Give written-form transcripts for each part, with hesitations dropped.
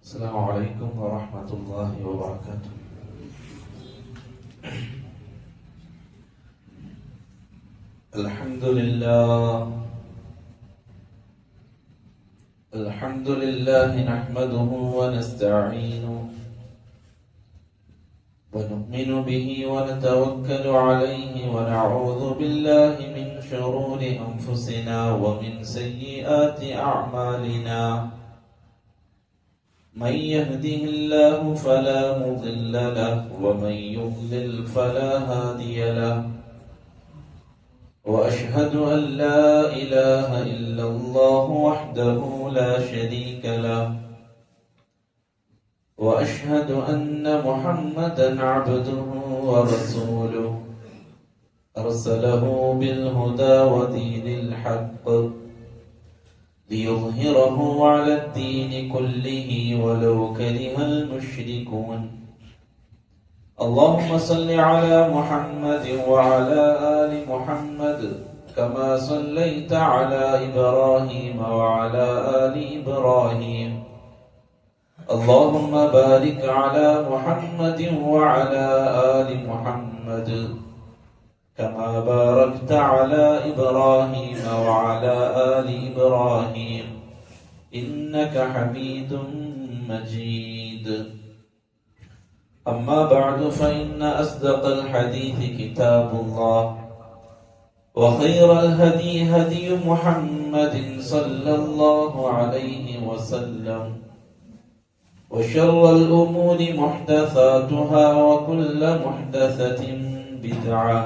السلام عليكم ورحمة الله وبركاته. الحمد لله نحمده ونستعينه ونؤمن به ونتوكل عليه ونعوذ بالله من شرور أنفسنا ومن سيئات أعمالنا. من يهده الله فلا مضل له ومن يضلل فلا هادي له. وأشهد أن لا إله إلا الله وحده لا شريك له. وأشهد أن محمدا عبده ورسوله أرسله بالهدى ودين الحق ليظهره على الدين كله ولو كره المشركون. اللهم صل على محمد وعلى آل محمد كما صليت على إبراهيم وعلى آل إبراهيم. اللهم بارك على محمد وعلى آل محمد كما باركت على إبراهيم وعلى آل إبراهيم إنك حميد مجيد. أما بعد فإن أصدق الحديث كتاب الله وخير الهدي هدي محمد صلى الله عليه وسلم وشر الأمور محدثاتها وكل محدثة بدعة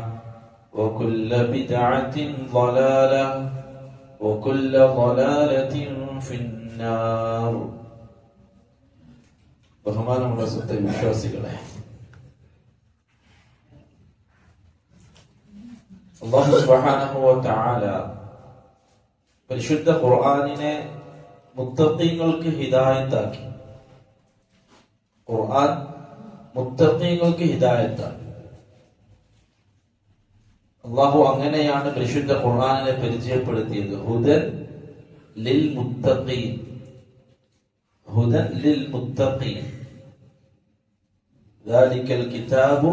وكل بدعة ضلالة وكل ضلالة في النار. ബഹുമാനമുള്ള സത്യവിശ്വാസികളെ, അല്ലാഹു സുബ്ഹാനഹു വ തആല പരിശുദ്ധ ഖുർആനിനെ മുത്തഖീങ്ങൾക്ക് ഹിദായത്താക്കി. ഖുർആൻ മുത്തഖീങ്ങൾക്ക് ഹിദായത്താണ്. അല്ലാഹു അങ്ങനെയാണ് പരിശുദ്ധ ഖുർആനിനെ പരിചയപ്പെടുത്തിയത്. ഹുദൻ ലിൽ മുത്തഖീൻ, ഹുദൻ ലിൽ മുത്തഖീൻ. ദാലികൽ കിതാബു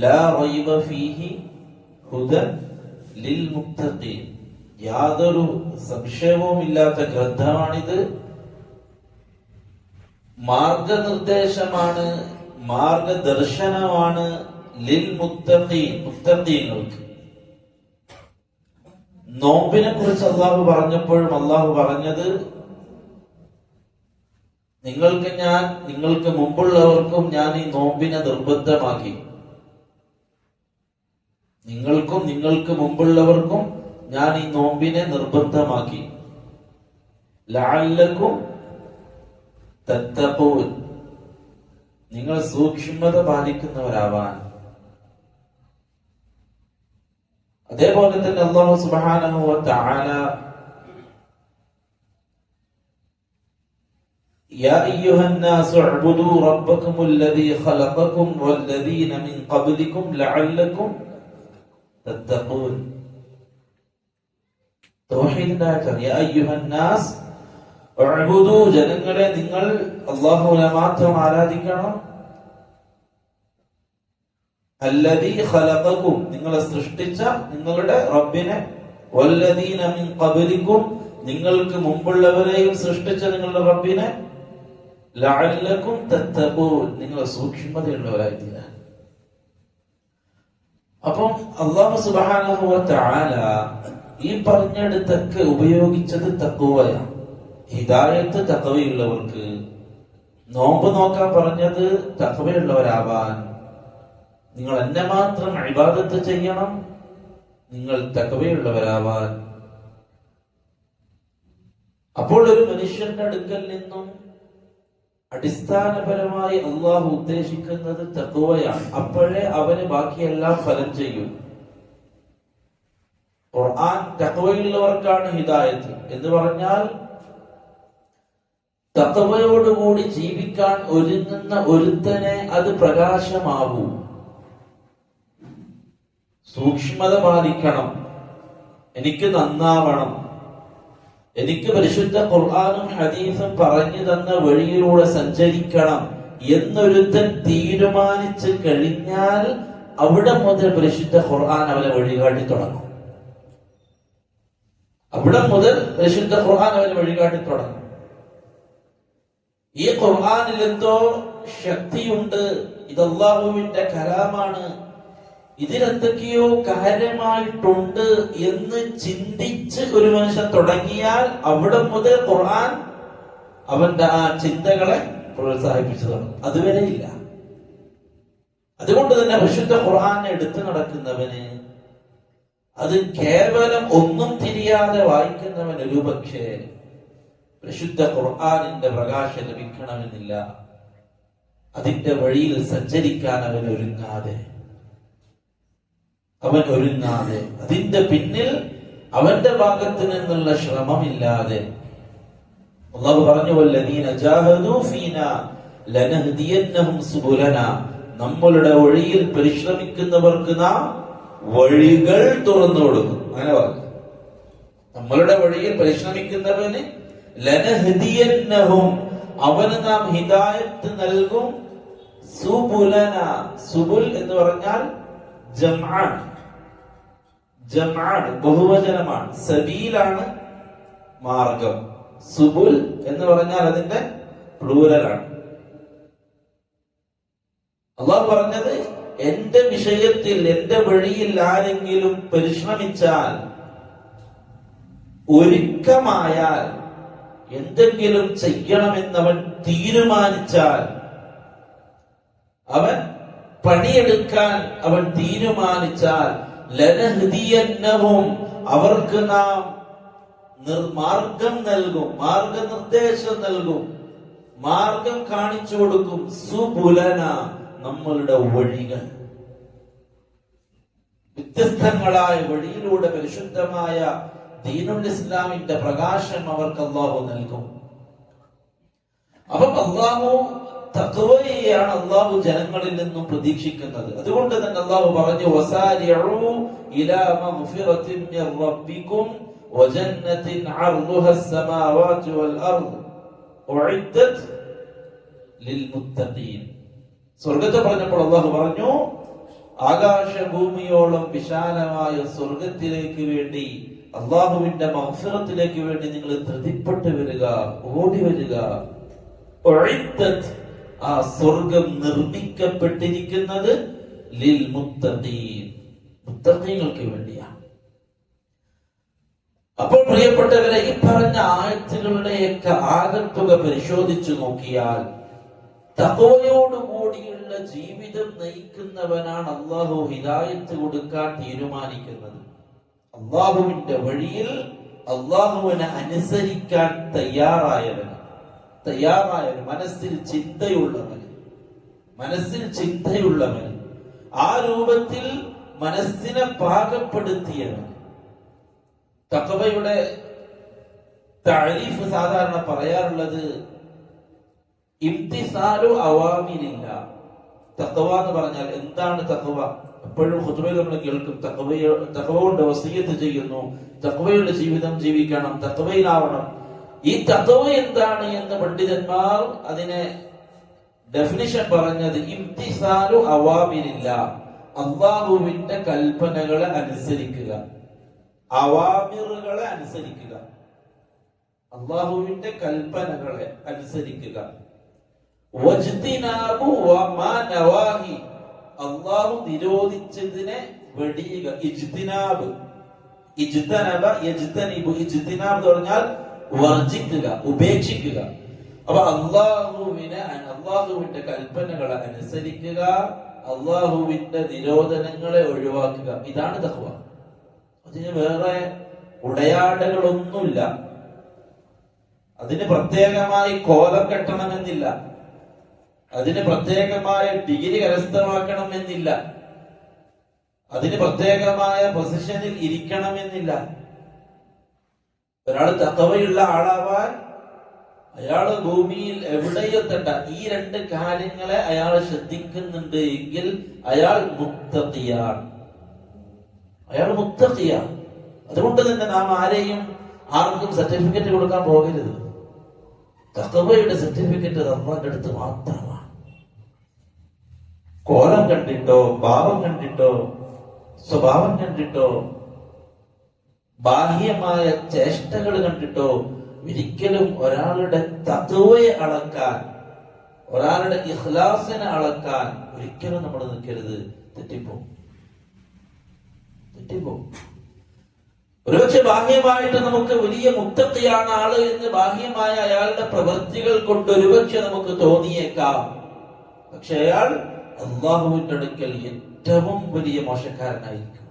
ലാ റൈബ ഫീഹി ഹുദൻ ലിൽ മുത്തഖീൻ. യാതൊരു സംശയവുമില്ലാത്ത ഗ്രന്ഥമാണിത്. മാർഗനിർദ്ദേശമാണ്, മാർഗദർശനമാണ് ലിൽ മുത്തഖീൻ, മുത്തഖീങ്ങൾക്ക്. നോമ്പിനെ കുറിച്ച് അള്ളാഹു പറഞ്ഞപ്പോഴും അള്ളാഹു പറഞ്ഞത്, നിങ്ങൾക്ക് മുമ്പുള്ളവർക്കും ഞാൻ ഈ നോമ്പിനെ നിർബന്ധമാക്കി. നിങ്ങൾക്ക് മുമ്പുള്ളവർക്കും ഞാൻ ഈ നോമ്പിനെ നിർബന്ധമാക്കി. ലഅല്ലക്കും തത്തഖൂൻ, നിങ്ങൾ സൂക്ഷ്മത പാലിക്കുന്നവരാവാൻ. അതേപോലെ തന്നെ അല്ലാഹു സുബ്ഹാനഹു വ തആല യാ അയ്യുഹന്നാസു ഉഅ്ബുദൂ റബ്ബക്കുമുല്ലദീ ഖലഖക്കും വല്ലദീന മിൻ ഖബ്ലിക്കും ലഅല്ലക്കും തത്തഖൂൻ. തൗഹീദിന്റെ ആയത്താണ്. യാ അയ്യുഹന്നാസ് ഉഅ്ബുദൂ, ജനങ്ങളെ നിങ്ങൾ അല്ലാഹുവിനെ മാത്രം ആരാധിക്കണം. അല്ലദീ ഖലഖക്കും, നിങ്ങളെ സൃഷ്ടിച്ച നിങ്ങളുടെ റബ്ബിനെ. വല്ലദീന മിൻ ഖബ്ലിക്കും, നിങ്ങൾക്ക് മുമ്പുള്ളവരെയും സൃഷ്ടിച്ച നിങ്ങളുടെ റബ്ബിനെ. ലഅല്ലക്കും തത്തഖൂൻ, നിങ്ങൾ സൂക്ഷ്മതയുള്ളവരായി തീരാൻ. അപ്പം അല്ലാഹു സുബ്ഹാനഹു വ തആല ഈ പറഞ്ഞെടുത്തൊക്കെ ഉപയോഗിച്ചത് തഖ്വയാണ്. ഹിദായത്ത് തഖ്വയുള്ളവർക്ക്. നോമ്പ് നോക്കാൻ പറഞ്ഞത് തഖ്വയുള്ളവരാവാൻ. നിങ്ങൾ എന്നെ മാത്രം ഇബാദത്ത് ചെയ്യണം, നിങ്ങൾ തഖ്വയുള്ളവരാവാൻ. അപ്പോൾ ഒരു മനുഷ്യന്റെ അടുക്കൽ നിന്നും അടിസ്ഥാനപരമായി അള്ളാഹു ഉദ്ദേശിക്കുന്നത് തഖ്വയാണ്. അപ്പോഴേ അവന് ബാക്കിയെല്ലാം ഫലം ചെയ്യും. ഖുർആൻ തഖ്വയുള്ളവർക്കാണ് ഹിദായത്ത് എന്ന് പറഞ്ഞാൽ, തഖ്വയോടുകൂടി ജീവിക്കാൻ ഒരുങ്ങുന്ന ഒരുത്തനെ അത് പ്രകാശമാവൂ. സൂക്ഷ്മത പാലിക്കണം, എനിക്ക് നന്നാവണം, എനിക്ക് പരിശുദ്ധ ഖുർആനും ഹദീസും പറഞ്ഞു തന്ന വഴിയിലൂടെ സഞ്ചരിക്കണം എന്നൊരുത്തൻ തീരുമാനിച്ചു കഴിഞ്ഞാൽ അവിടെ മുതൽ പരിശുദ്ധ ഖുർആൻ അവനെ വഴികാട്ടി തുടങ്ങും. അവിടെ മുതൽ പരിശുദ്ധ ഖുർആൻ അവനെ വഴികാട്ടി തുടങ്ങും. ഈ ഖുർആനിൽ എന്തോ ശക്തിയുണ്ട്, ഇത് അല്ലാഹുവിന്റെ കലാമാണ്, ഇതിലെന്തൊക്കെയോ കാര്യമായിട്ടുണ്ട് എന്ന് ചിന്തിച്ച് ഒരു മനുഷ്യൻ തുടങ്ങിയാൽ അവിടെ മുതൽ ഖുർആൻ അവന്റെ ആ ചിന്തകളെ പ്രോത്സാഹിപ്പിച്ചു തുടങ്ങും. അതുവരെ ഇല്ല. അതുകൊണ്ട് തന്നെ വിശുദ്ധ ഖുർആനെ എടുത്തു നടക്കുന്നവന്, അത് കേവലം ഒന്നും തിരിയാതെ വായിക്കുന്നവൻ ഒരുപക്ഷെ വിശുദ്ധ ഖുർആനിന്റെ പ്രകാശം ലഭിക്കണമെന്നില്ല. അതിന്റെ വഴിയിൽ സഞ്ചരിക്കാൻ അവൻ ഒരുങ്ങാതെ അതിന്റെ പിന്നിൽ അവന്റെ ഭാഗത്ത് നിന്നുള്ള ശ്രമമില്ലാതെ അല്ലാഹു പറഞ്ഞു, വല്ലദീന ജാഹദൂ ഫീനാ ലനഹ്ദിയന്നഹും സുബുലനാ, നമ്മളുടെ വഴിയിൽ പരിശ്രമിക്കുന്നവർക്ക് നാം വഴികൾ തുറന്നു കൊടുക്കും. അങ്ങനെ പറഞ്ഞു, നമ്മളുടെ വഴിയിൽ പരിശ്രമിക്കുന്നവന് ലനഹ്ദിയന്നഹും, അവന് നാം ഹിദായത്ത് നൽകും. സുബുലന, സുബുൽ എന്ന് പറഞ്ഞാൽ ജംആൻ, ബഹുവചനമാണ്. സബീലാണ് മാർഗം, സുബുൽ എന്ന് പറഞ്ഞാൽ അതിന്റെ പ്ലൂരലാണ്. അല്ലാഹു പറഞ്ഞത്, എന്റെ വിഷയത്തിൽ, എന്റെ വഴിയിൽ ആരെങ്കിലും പരിശ്രമിച്ചാൽ, ഒരുക്കമായാൽ, എന്തെങ്കിലും ചെയ്യണമെന്നവൻ തീരുമാനിച്ചാൽ, അവൻ പണിയെടുക്കാൻ അവൻ തീരുമാനിച്ചാൽ, ലനഹ്ദിയന്നഹും, അവർക്ക് നാം മാർഗം നൽകും, മാർഗനിർദ്ദേശം നൽകും, മാർഗം കാണിച്ചു കൊടുക്കും. സുബുലന, നമ്മളുടെ വഴികൾ, വ്യത്യസ്തങ്ങളായ വഴിയിലൂടെ പരിശുദ്ധമായ ദീനുൽ ഇസ്ലാമിന്റെ പ്രകാശം അവർക്ക് അല്ലാഹു നൽകും. അപ്പം അല്ലാഹു തഖ്വയെയാണ് അല്ലാഹു ജനങ്ങളിൽ നിന്നും പ്രതീക്ഷിക്കുന്നത്. അതുകൊണ്ട് തന്നെ അല്ലാഹു പറഞ്ഞു, വസാരിഉ ഇലാ മഗ്ഫിറത്തിൻ മിർ റബ്ബികും വജന്നത്തിൻ അർദുഹാ അസ്സമാവാതു വൽ അർദ് ഉഇദ്ദത് ലിൽ മുത്തഖീൻ. സ്വർഗ്ഗത്തെ പറഞ്ഞപ്പോൾ അല്ലാഹു പറഞ്ഞു, ആകാശഭൂമിയോളം വിശാലമായ സ്വർഗത്തിലേക്ക് വേണ്ടി, അള്ളാഹുവിന്റെ മഗ്ഫിറത്തിലേക്ക് വേണ്ടി നിങ്ങൾ ധൃതിപ്പെട്ട് വരിക, ഓടി വരിക. ആ സ്വർഗം നിർമ്മിക്കപ്പെട്ടിരിക്കുന്നത് ലിൽ മുത്തഖീൻ, മുത്തഖീങ്ങൾക്ക് വേണ്ടിയാണ്. അപ്പോൾ പ്രിയപ്പെട്ടവരെ, ഈ പറഞ്ഞ ആയത്തുകളുടെയൊക്കെ ആകത്തുക പരിശോധിച്ചു നോക്കിയാൽ, തഖ്വയോടുകൂടിയുള്ള ജീവിതം നയിക്കുന്നവനാണ് അല്ലാഹു ഹിദായത്ത് കൊടുക്കാൻ തീരുമാനിക്കുന്നത്. അള്ളാഹുവിന്റെ വഴിയിൽ അള്ളാഹുവിനെ അനുസരിക്കാൻ തയ്യാറായവൻ, മനസ്സിൽ ചിന്തയുള്ളവൻ, ആ രൂപത്തിൽ മനസ്സിനെ പാകപ്പെടുത്തിയവൻ. തഖ്വയുടെ തഅരീഫ് സാധാരണ പറയാറുള്ളത് ഇംതിസാലു അവാമിരില്ല. തഖ്വ എന്ന് പറഞ്ഞാൽ എന്താണ് തഖ്വ? എപ്പോഴും ഖുതുബയിൽ നമ്മൾ കേൾക്കും, തഖ്വ കൊണ്ട് വസിയത്ത് ചെയ്യുന്നു, തഖ്വയുള്ള ജീവിതം ജീവിക്കണം, തഖ്വയിലാവണം. ഈ തഖ്വ എന്താണ് എന്ന് പണ്ഡിതന്മാർ അതിനെ ഡെഫിനിഷൻ പറഞ്ഞത് ഇംതിസാലു അവാമിരില്ല, അല്ലാഹുവിന്റെ കൽപ്പനകളെ അനുസരിക്കുക, അവാമിറുകളെ അനുസരിക്കുക, അല്ലാഹുവിന്റെ കൽപ്പനകളെ അനുസരിക്കുക. വജ്തിനാബു വമാ നവാഹി, അല്ലാഹു നിരോധിച്ചതിനെ വെടിയുക. ഇജ്തിനാബ്, ഇജ്തനബ യജ്തനിബു, ഇജ്തിനാബ് എന്ന് പറഞ്ഞാൽ വർജിക്കുക, ഉപേക്ഷിക്കുക. അപ്പൊ അല്ലാഹുവിന്റെ കൽപ്പനകളെ അനുസരിക്കുക, അല്ലാഹുവിന്റെ നിരോധനങ്ങളെ ഒഴിവാക്കുക. ഇതാണ് തഖ്വ. അതിന് വേറെ ഉടയാടകളൊന്നുമില്ല, അതിന് പ്രത്യേകമായി കോലം കെട്ടണമെന്നില്ല, അതിന് പ്രത്യേകമായ ഡിഗ്രി കരസ്ഥമാക്കണമെന്നില്ല, അതിന് പ്രത്യേകമായ പൊസിഷനിൽ ഇരിക്കണമെന്നില്ല. ഒരാൾ തഖ്വയുള്ള ആളാവാൻ അയാള് ഭൂമിയിൽ എവിടെയെത്തണ്ട ഈ രണ്ട് കാര്യങ്ങളെ അയാൾ ശ്രദ്ധിക്കുന്നുണ്ട് എങ്കിൽ അയാൾ മുത്തഖിയാണ്. അതുകൊണ്ട് തന്നെ നാം ആരെയും ആർക്കും സർട്ടിഫിക്കറ്റ് കൊടുക്കാൻ പോകരുത്. തഖ്വയുടെ സർട്ടിഫിക്കറ്റ് അല്ലാഹുവിന്റെ അടുത്ത് മാത്രമാണ്. കോലം കണ്ടിട്ടോ, ഭാവം കണ്ടിട്ടോ, സ്വഭാവം കണ്ടിട്ടോ, ബാഹ്യമായ ചേഷ്ടകൾ കണ്ടിട്ടോ ഒരിക്കലും ഒരാളുടെ തഖ്വയെ അളക്കാൻ, ഒരാളുടെ ഇഖ്ലാസിനെ അളക്കാൻ ഒരിക്കലും നമ്മൾ നിൽക്കരുത്. തെറ്റിപ്പോകും. ഒരുപക്ഷെ ബാഹ്യമായിട്ട് നമുക്ക് വലിയ മുത്തഖിയാണ് ആള് എന്ന് ബാഹ്യമായ അയാളുടെ പ്രവൃത്തികൾ കൊണ്ട് ഒരുപക്ഷെ നമുക്ക് തോന്നിയേക്കാം. പക്ഷെ അയാൾ അല്ലാഹുവിന്റെ അടുക്കൽ ഏറ്റവും വലിയ മോശക്കാരനായിരിക്കും.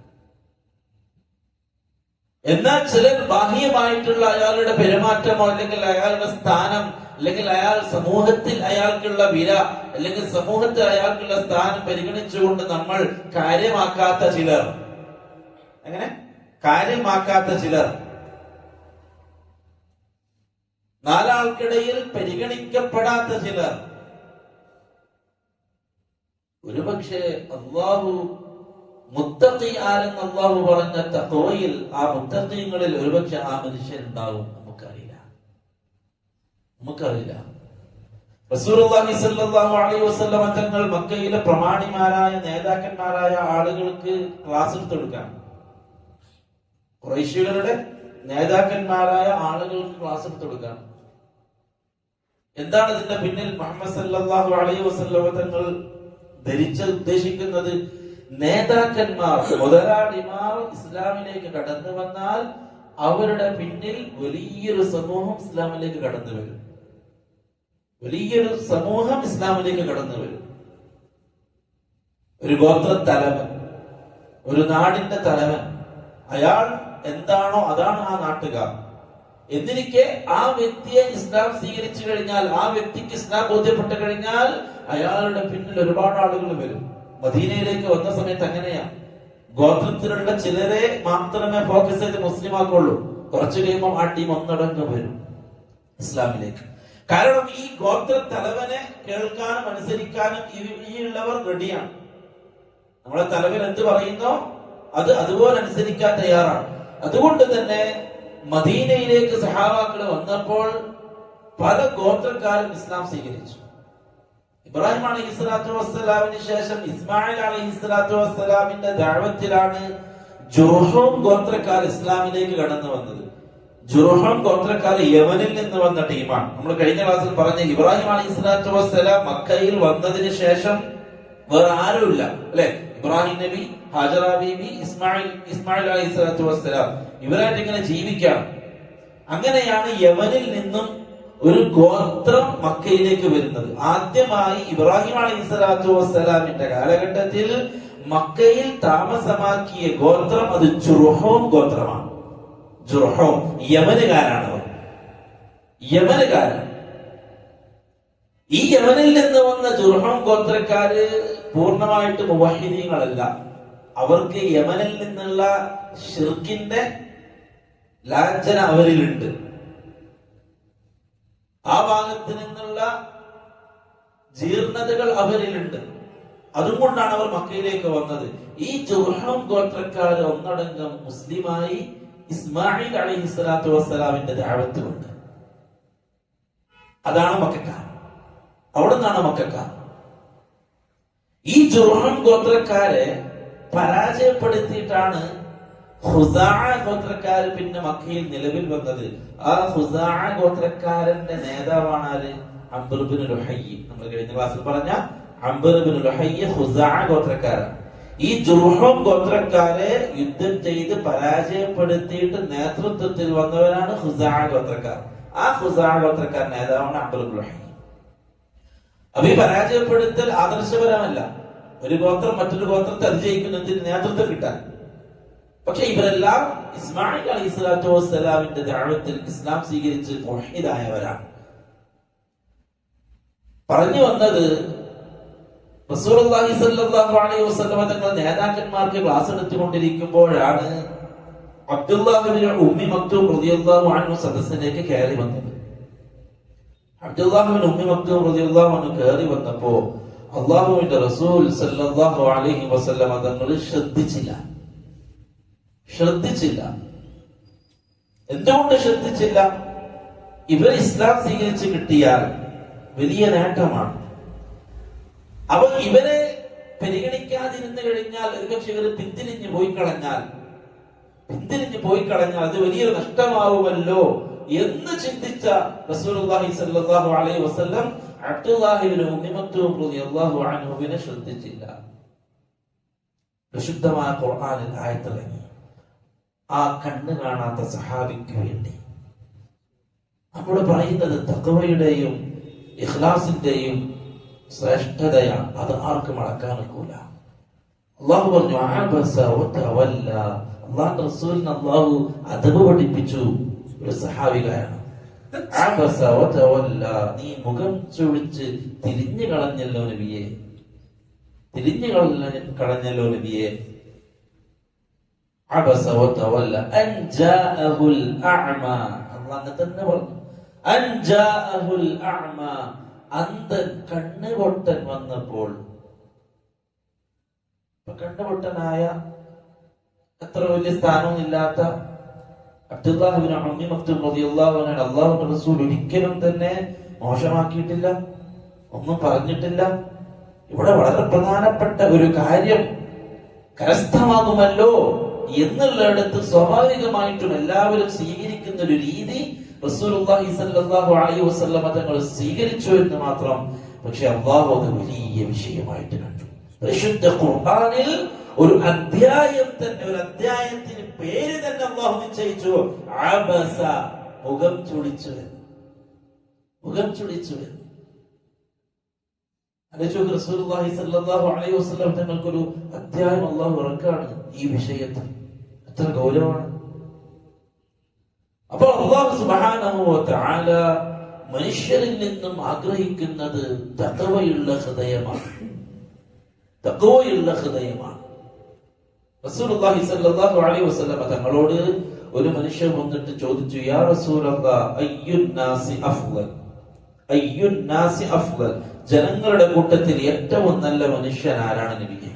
എന്നാൽ ചിലർ ബാഹ്യമായിട്ടുള്ള അയാളുടെ പെരുമാറ്റമോ അല്ലെങ്കിൽ അയാളുടെ സ്ഥാനം അല്ലെങ്കിൽ അയാൾ സമൂഹത്തിൽ അയാൾക്കുള്ള വില അല്ലെങ്കിൽ സമൂഹത്തിൽ അയാൾക്കുള്ള സ്ഥാനം പരിഗണിച്ചുകൊണ്ട് നമ്മൾ കാര്യമാക്കാത്ത ചിലർ, അങ്ങനെ കാര്യമാക്കാത്ത ചിലർ, നാലാൾക്കിടയിൽ പരിഗണിക്കപ്പെടാത്ത ചിലർ, ഒരുപക്ഷെ അല്ലാഹു മുത്തഖി ആരെന്ന് അല്ലാഹു പറഞ്ഞ തഖ്വയിൽ ആ മുത്തഖീങ്ങളിൽ ഒരുപക്ഷെ ആ മനുഷ്യരുണ്ടാവും. നമുക്കറിയില്ല. റസൂലുള്ളാഹി സ്വല്ലല്ലാഹു അലൈഹി വസല്ലം തങ്ങൾ മക്കയിലെ പ്രമാണിമാരായ നേതാക്കന്മാരായ ആളുകൾക്ക് ക്ലാസ് എടുത്തു കൊടുക്കാൻ, ഖുറൈശികളുടെ നേതാക്കന്മാരായ ആളുകൾക്ക് ക്ലാസ് എടുത്തു കൊടുക്കാൻ. എന്താണ് ഇതിന്റെ പിന്നിൽ? മുഹമ്മദ് സല്ലല്ലാഹു അലൈഹി വസല്ലം തങ്ങൾ ഉദ്ദേശിക്കുന്നത് നേതാക്കന്മാർ, മുതലാളിമാർ ഇസ്ലാമിലേക്ക് കടന്നു വന്നാൽ അവരുടെ പിന്നിൽ വലിയൊരു സമൂഹം ഇസ്ലാമിലേക്ക് കടന്നു വരും. വലിയൊരു സമൂഹം ഇസ്ലാമിലേക്ക് കടന്നു വരും. ഒരു ഗോത്ര തലവൻ, ഒരു നാടിന്റെ തലവൻ, അയാൾ എന്താണോ അതാണ് ആ നാട്ടുകാർ. എന്നിരിക്കെ ആ വ്യക്തിയെ ഇസ്ലാം സ്വീകരിച്ചു കഴിഞ്ഞാൽ, ആ വ്യക്തിക്ക് ഇസ്ലാം ബോധ്യപ്പെട്ടു കഴിഞ്ഞാൽ അയാളുടെ പിന്നിൽ ഒരുപാട് ആളുകൾ വരും. മദീനയിലേക്ക് വന്ന സമയത്ത് അങ്ങനെയാ. ഗോത്രത്തിലുള്ള ചിലരെ മാത്രമേ ഫോക്കസ് ചെയ്ത് മുസ്ലിം ആക്കുള്ളൂ. കുറച്ചു കഴിയുമ്പോൾ ആ ടീം ഒന്നടങ്കം വരും ഇസ്ലാമിലേക്ക്. കാരണം ഈ ഗോത്ര തലവനെ കേൾക്കാനും അനുസരിക്കാനും ഈ ഉള്ളവർ റെഡിയാണ്. നമ്മളെ തലവൻ എന്ത് പറയുന്നോ അത് അതുപോലെ അനുസരിക്കാൻ തയ്യാറാണ്. അതുകൊണ്ട് തന്നെ മദീനയിലേക്ക് സഹാബാക്കൾ വന്നപ്പോൾ പല ഗോത്രക്കാരും ഇസ്ലാം സ്വീകരിച്ചു. ഇബ്രാഹിം അലൈഹി സ്വലാത്തു വസ്സലാമിന് ശേഷം ഇസ്മായിൽ അലൈഹി സ്വലാത്തു വസ്സലാമിന്റെ ദഅവത്തിലാണ് ജുർഹും ഗോത്രക്കാർ ഇസ്ലാമിലേക്ക് കടന്നു വന്നത്. ജുർഹും ഗോത്രക്കാർ യമനിൽ നിന്ന് വന്ന ടീമാണ്. നമ്മൾ കഴിഞ്ഞ ക്ലാസ്സിൽ പറഞ്ഞ ഇബ്രാഹിം അലൈഹി സ്വലാത്തു വസ്സലാം മക്കയിൽ വന്നതിന് ശേഷം വേറെ ആരുമില്ല, അല്ലെ? ഇബ്രാഹിം നബി, ഹാജറ ബീബി, ഇസ്മായിൽ അലൈഹി സ്വലാത്തു വസ്സലാം, ഇവരായിട്ട് ഇങ്ങനെ ജീവിക്കാം. അങ്ങനെയാണ് യമനിൽ നിന്നും ഒരു ഗോത്രം മക്കയിലേക്ക് വരുന്നത്. ആദ്യമായി ഇബ്രാഹിം അലൈഹി സ്വലാത്തു വസ്സലാമിന്റെ കാലഘട്ടത്തിൽ മക്കയിൽ താമസമാക്കിയ ഗോത്രം അത് ജുർഹും ഗോത്രമാണ്. ജുർഹും യമനുകാരാണ് അവർ, യമനുകാരാണ്. ഈ യമനിൽ നിന്ന് വന്ന ജുർഹും ഗോത്രക്കാര് പൂർണ്ണമായിട്ട് മുവഹിദീങ്ങളല്ല. അവർക്ക് യമനിൽ നിന്നുള്ള ശിർക്കിന്റെ ലാഞ്ചന അവരിലുണ്ട്. ആ ഭാഗത്ത് നിന്നുള്ള ജീർണതകൾ അവരിലുണ്ട്. അതുകൊണ്ടാണ് അവർ മക്കയിലേക്ക് വന്നത്. ഈ ജുർഹും ഗോത്രക്കാര് ഒന്നടങ്കം മുസ്ലിമായി ഇസ്മായിൽ അലൈഹി സ്വലാത്തു വസ്സലാമിന്റെ ദഅവത്ത് കൊണ്ട്. അതാണ് മക്കക്കാർ. അവിടെ നിന്നാണ് മക്കക്കാർ. ഈ ജുർഹും ഗോത്രക്കാരെ പരാജയപ്പെടുത്തിയിട്ടാണ് ഖുസാഅ ഗോത്രക്കാര് പിന്നെ മക്കയിൽ നിലവിൽ വന്നത്. ആ ഖുസാഅ ഗോത്രക്കാരന്റെ നേതാവാണ് ആര്? അംർ ഇബ്നു ലുഹയ്യ്. നമ്മൾ കഴിഞ്ഞ ക്ലാസ്സിൽ പറഞ്ഞ അംർ ഇബ്നു ലുഹയ്യ് ഖുസാഅ ഗോത്രക്കാരാണ്. ഈ ജുർഹും ഗോത്രക്കാരെ യുദ്ധം ചെയ്ത് പരാജയപ്പെടുത്തിയിട്ട് നേതൃത്വത്തിൽ വന്നവരാണ് ഖുസാഅ ഗോത്രക്കാർ. ആ ഖുസാഅ ഗോത്രക്കാർ നേതാവാണ് അംർ ഇബ്നു ലുഹയ്യ്. അപ്പൊ ഈ പരാജയപ്പെടുത്തൽ ആദർശപരമല്ല. ഒരു ഗോത്രം മറ്റൊരു ഗോത്രത്തെ അതിജയിക്കുന്നതിന് നേതൃത്വം കിട്ടാൻ. പക്ഷെ ഇവരെല്ലാം ഇസ്മായിൽ അലൈഹി സ്വലാത്തു വസ്സലാമിന്റെ ദഅവത്തിൽ ഇസ്ലാം സ്വീകരിച്ച് മുവഹിദായവരാണ്. പറഞ്ഞു വന്നത്, റസൂലുള്ളാഹി സ്വല്ലല്ലാഹു അലൈഹി വസല്ലം തങ്ങൾ നേതാക്കന്മാർക്ക് ക്ലാസ് എടുത്തുകൊണ്ടിരിക്കുമ്പോഴാണ് അബ്ദുല്ലാഹ് ഇബ്നു ഉമ്മി മക്തൂം റളിയല്ലാഹു അൻഹു സദസ്സിലേക്ക് കയറി വന്നത്. അബ്ദുല്ലാഹ് ഇബ്നു ഉമ്മി മക്തൂം റളിയല്ലാഹു അൻഹു കയറി വന്നപ്പോ അല്ലാഹുവിന്റെ റസൂൽ സ്വല്ലല്ലാഹു അലൈഹി വസല്ലം തങ്ങൾ ശ്രദ്ധിച്ചില്ല. എന്തുകൊണ്ട് ശ്രദ്ധിച്ചില്ല? ഇവർ ഇസ്ലാം സ്വീകരിച്ച് കിട്ടിയാൽ വലിയ നേട്ടമാണ്. അപ്പൊ ഇവരെ പരിഗണിക്കാതിരുന്നു കഴിഞ്ഞാൽ ഒരുപക്ഷെ ഇവർ പിന്തിരിഞ്ഞു പോയി കളഞ്ഞാൽ അത് വലിയൊരു നഷ്ടമാവുമല്ലോ എന്ന് ചിന്തിച്ച റസൂലുള്ളാഹി സ്വല്ലല്ലാഹു അലൈഹി വസല്ലം അബ്ദുല്ലാഹി ഇബ്നു ഉമ്മി മക്തൂം റളിയല്ലാഹു അൻഹുവിനെ ശ്രദ്ധിച്ചില്ല. വിശുദ്ധമായ ഖുർആനിൽ ആയത്തിറങ്ങി ആ കണ്ണ് കാണാത്ത സഹാബിക്ക് വേണ്ടി. നമ്മൾ പറയുന്നത് തഖ്വയുടെയും ഇഖ്ലാസിന്റെയും ശ്രേഷ്ഠതയാണ്. അത് ആർക്കും അളക്കാൻ ഒക്കില്ല. അല്ലാഹു പറഞ്ഞു അബസ വതവല്ല. അല്ലാഹുവിന്റെ റസൂലിനെ അല്ലാഹു അദബ് പഠിപ്പിച്ചു. ഒരു സഹാബികാരാണ്. അബസ വതവല്ല, നീ മുഖം ചുളിച്ച് തിരിഞ്ഞു കളഞ്ഞല്ലോ നബിയെ, അബസ വതവല്ല അൻ ജാഅഹുൽ അഅമ. അല്ലാഹു തന്നെ പറഞ്ഞു അൻ ജാഅഹുൽ അഅമ, അന്ധൻ കണ്ണുപൊട്ടൻ വന്നപ്പോൾ. കണ്ണുപൊട്ടനായ അത്ര വലിയ സ്ഥാനമൊന്നുമില്ലാത്ത അബ്ദുല്ലാഹി ഇബ്നു ഉമ്മി മക്തൂം റളിയല്ലാഹു അൻഹു അല്ലാഹുവിന്റെ റസൂൽ ഒരിക്കലും തന്നെ മോശമാക്കിയിട്ടില്ല, ഒന്നും പറഞ്ഞിട്ടില്ല. ഇവിടെ വളരെ പ്രധാനപ്പെട്ട ഒരു കാര്യം കരസ്ഥമാകുമല്ലോ എന്നുള്ളിടത്ത് സ്വാഭാവികമായിട്ടും എല്ലാവരും സ്വീകരിക്കുന്ന ഒരു രീതി റസൂലുള്ളാഹി സ്വല്ലല്ലാഹു അലൈഹി വസല്ലം തങ്ങൾ സ്വീകരിച്ചു എന്ന് മാത്രം. പക്ഷെ അല്ലാഹു അത് വലിയ വിഷയമായിട്ട് കണ്ടു. പരിശുദ്ധ ഖുർആനിൽ ഒരു അധ്യായത്തിന് പേര് തന്നെ അല്ലാഹു നിശ്ചയിച്ചു, അബസ, മുഖം ചുളിച്ചു. റസൂലുള്ളാഹി സ്വല്ലല്ലാഹു അലൈഹി വസല്ലം തങ്ങൾക്കൊരു അധ്യായം അല്ലാഹു ഇറക്കാണ് ഈ വിഷയത്തിൽ. എത്ര ഗൗരവമാണ്! അപ്പോൾ അല്ലാഹു സുബ്ഹാനഹു വ തആല മനുഷ്യരിൽ നിന്നും ആഗ്രഹിക്കുന്നത് തഖ്വയുള്ള ഹൃദയമാണ്. റസൂലുള്ളാഹി സ്വല്ലല്ലാഹു അലൈഹി വസല്ലം തങ്ങളോട് ഒരു മനുഷ്യൻ വന്നിട്ട് ചോദിച്ചു, യാ റസൂലല്ലാഹ് അയ്യുൻ നാസി അഫ്ളൽ, ജനങ്ങളുടെ കൂട്ടത്തിൽ ഏറ്റവും നല്ല മനുഷ്യൻ ആരാണ് നബിയെ?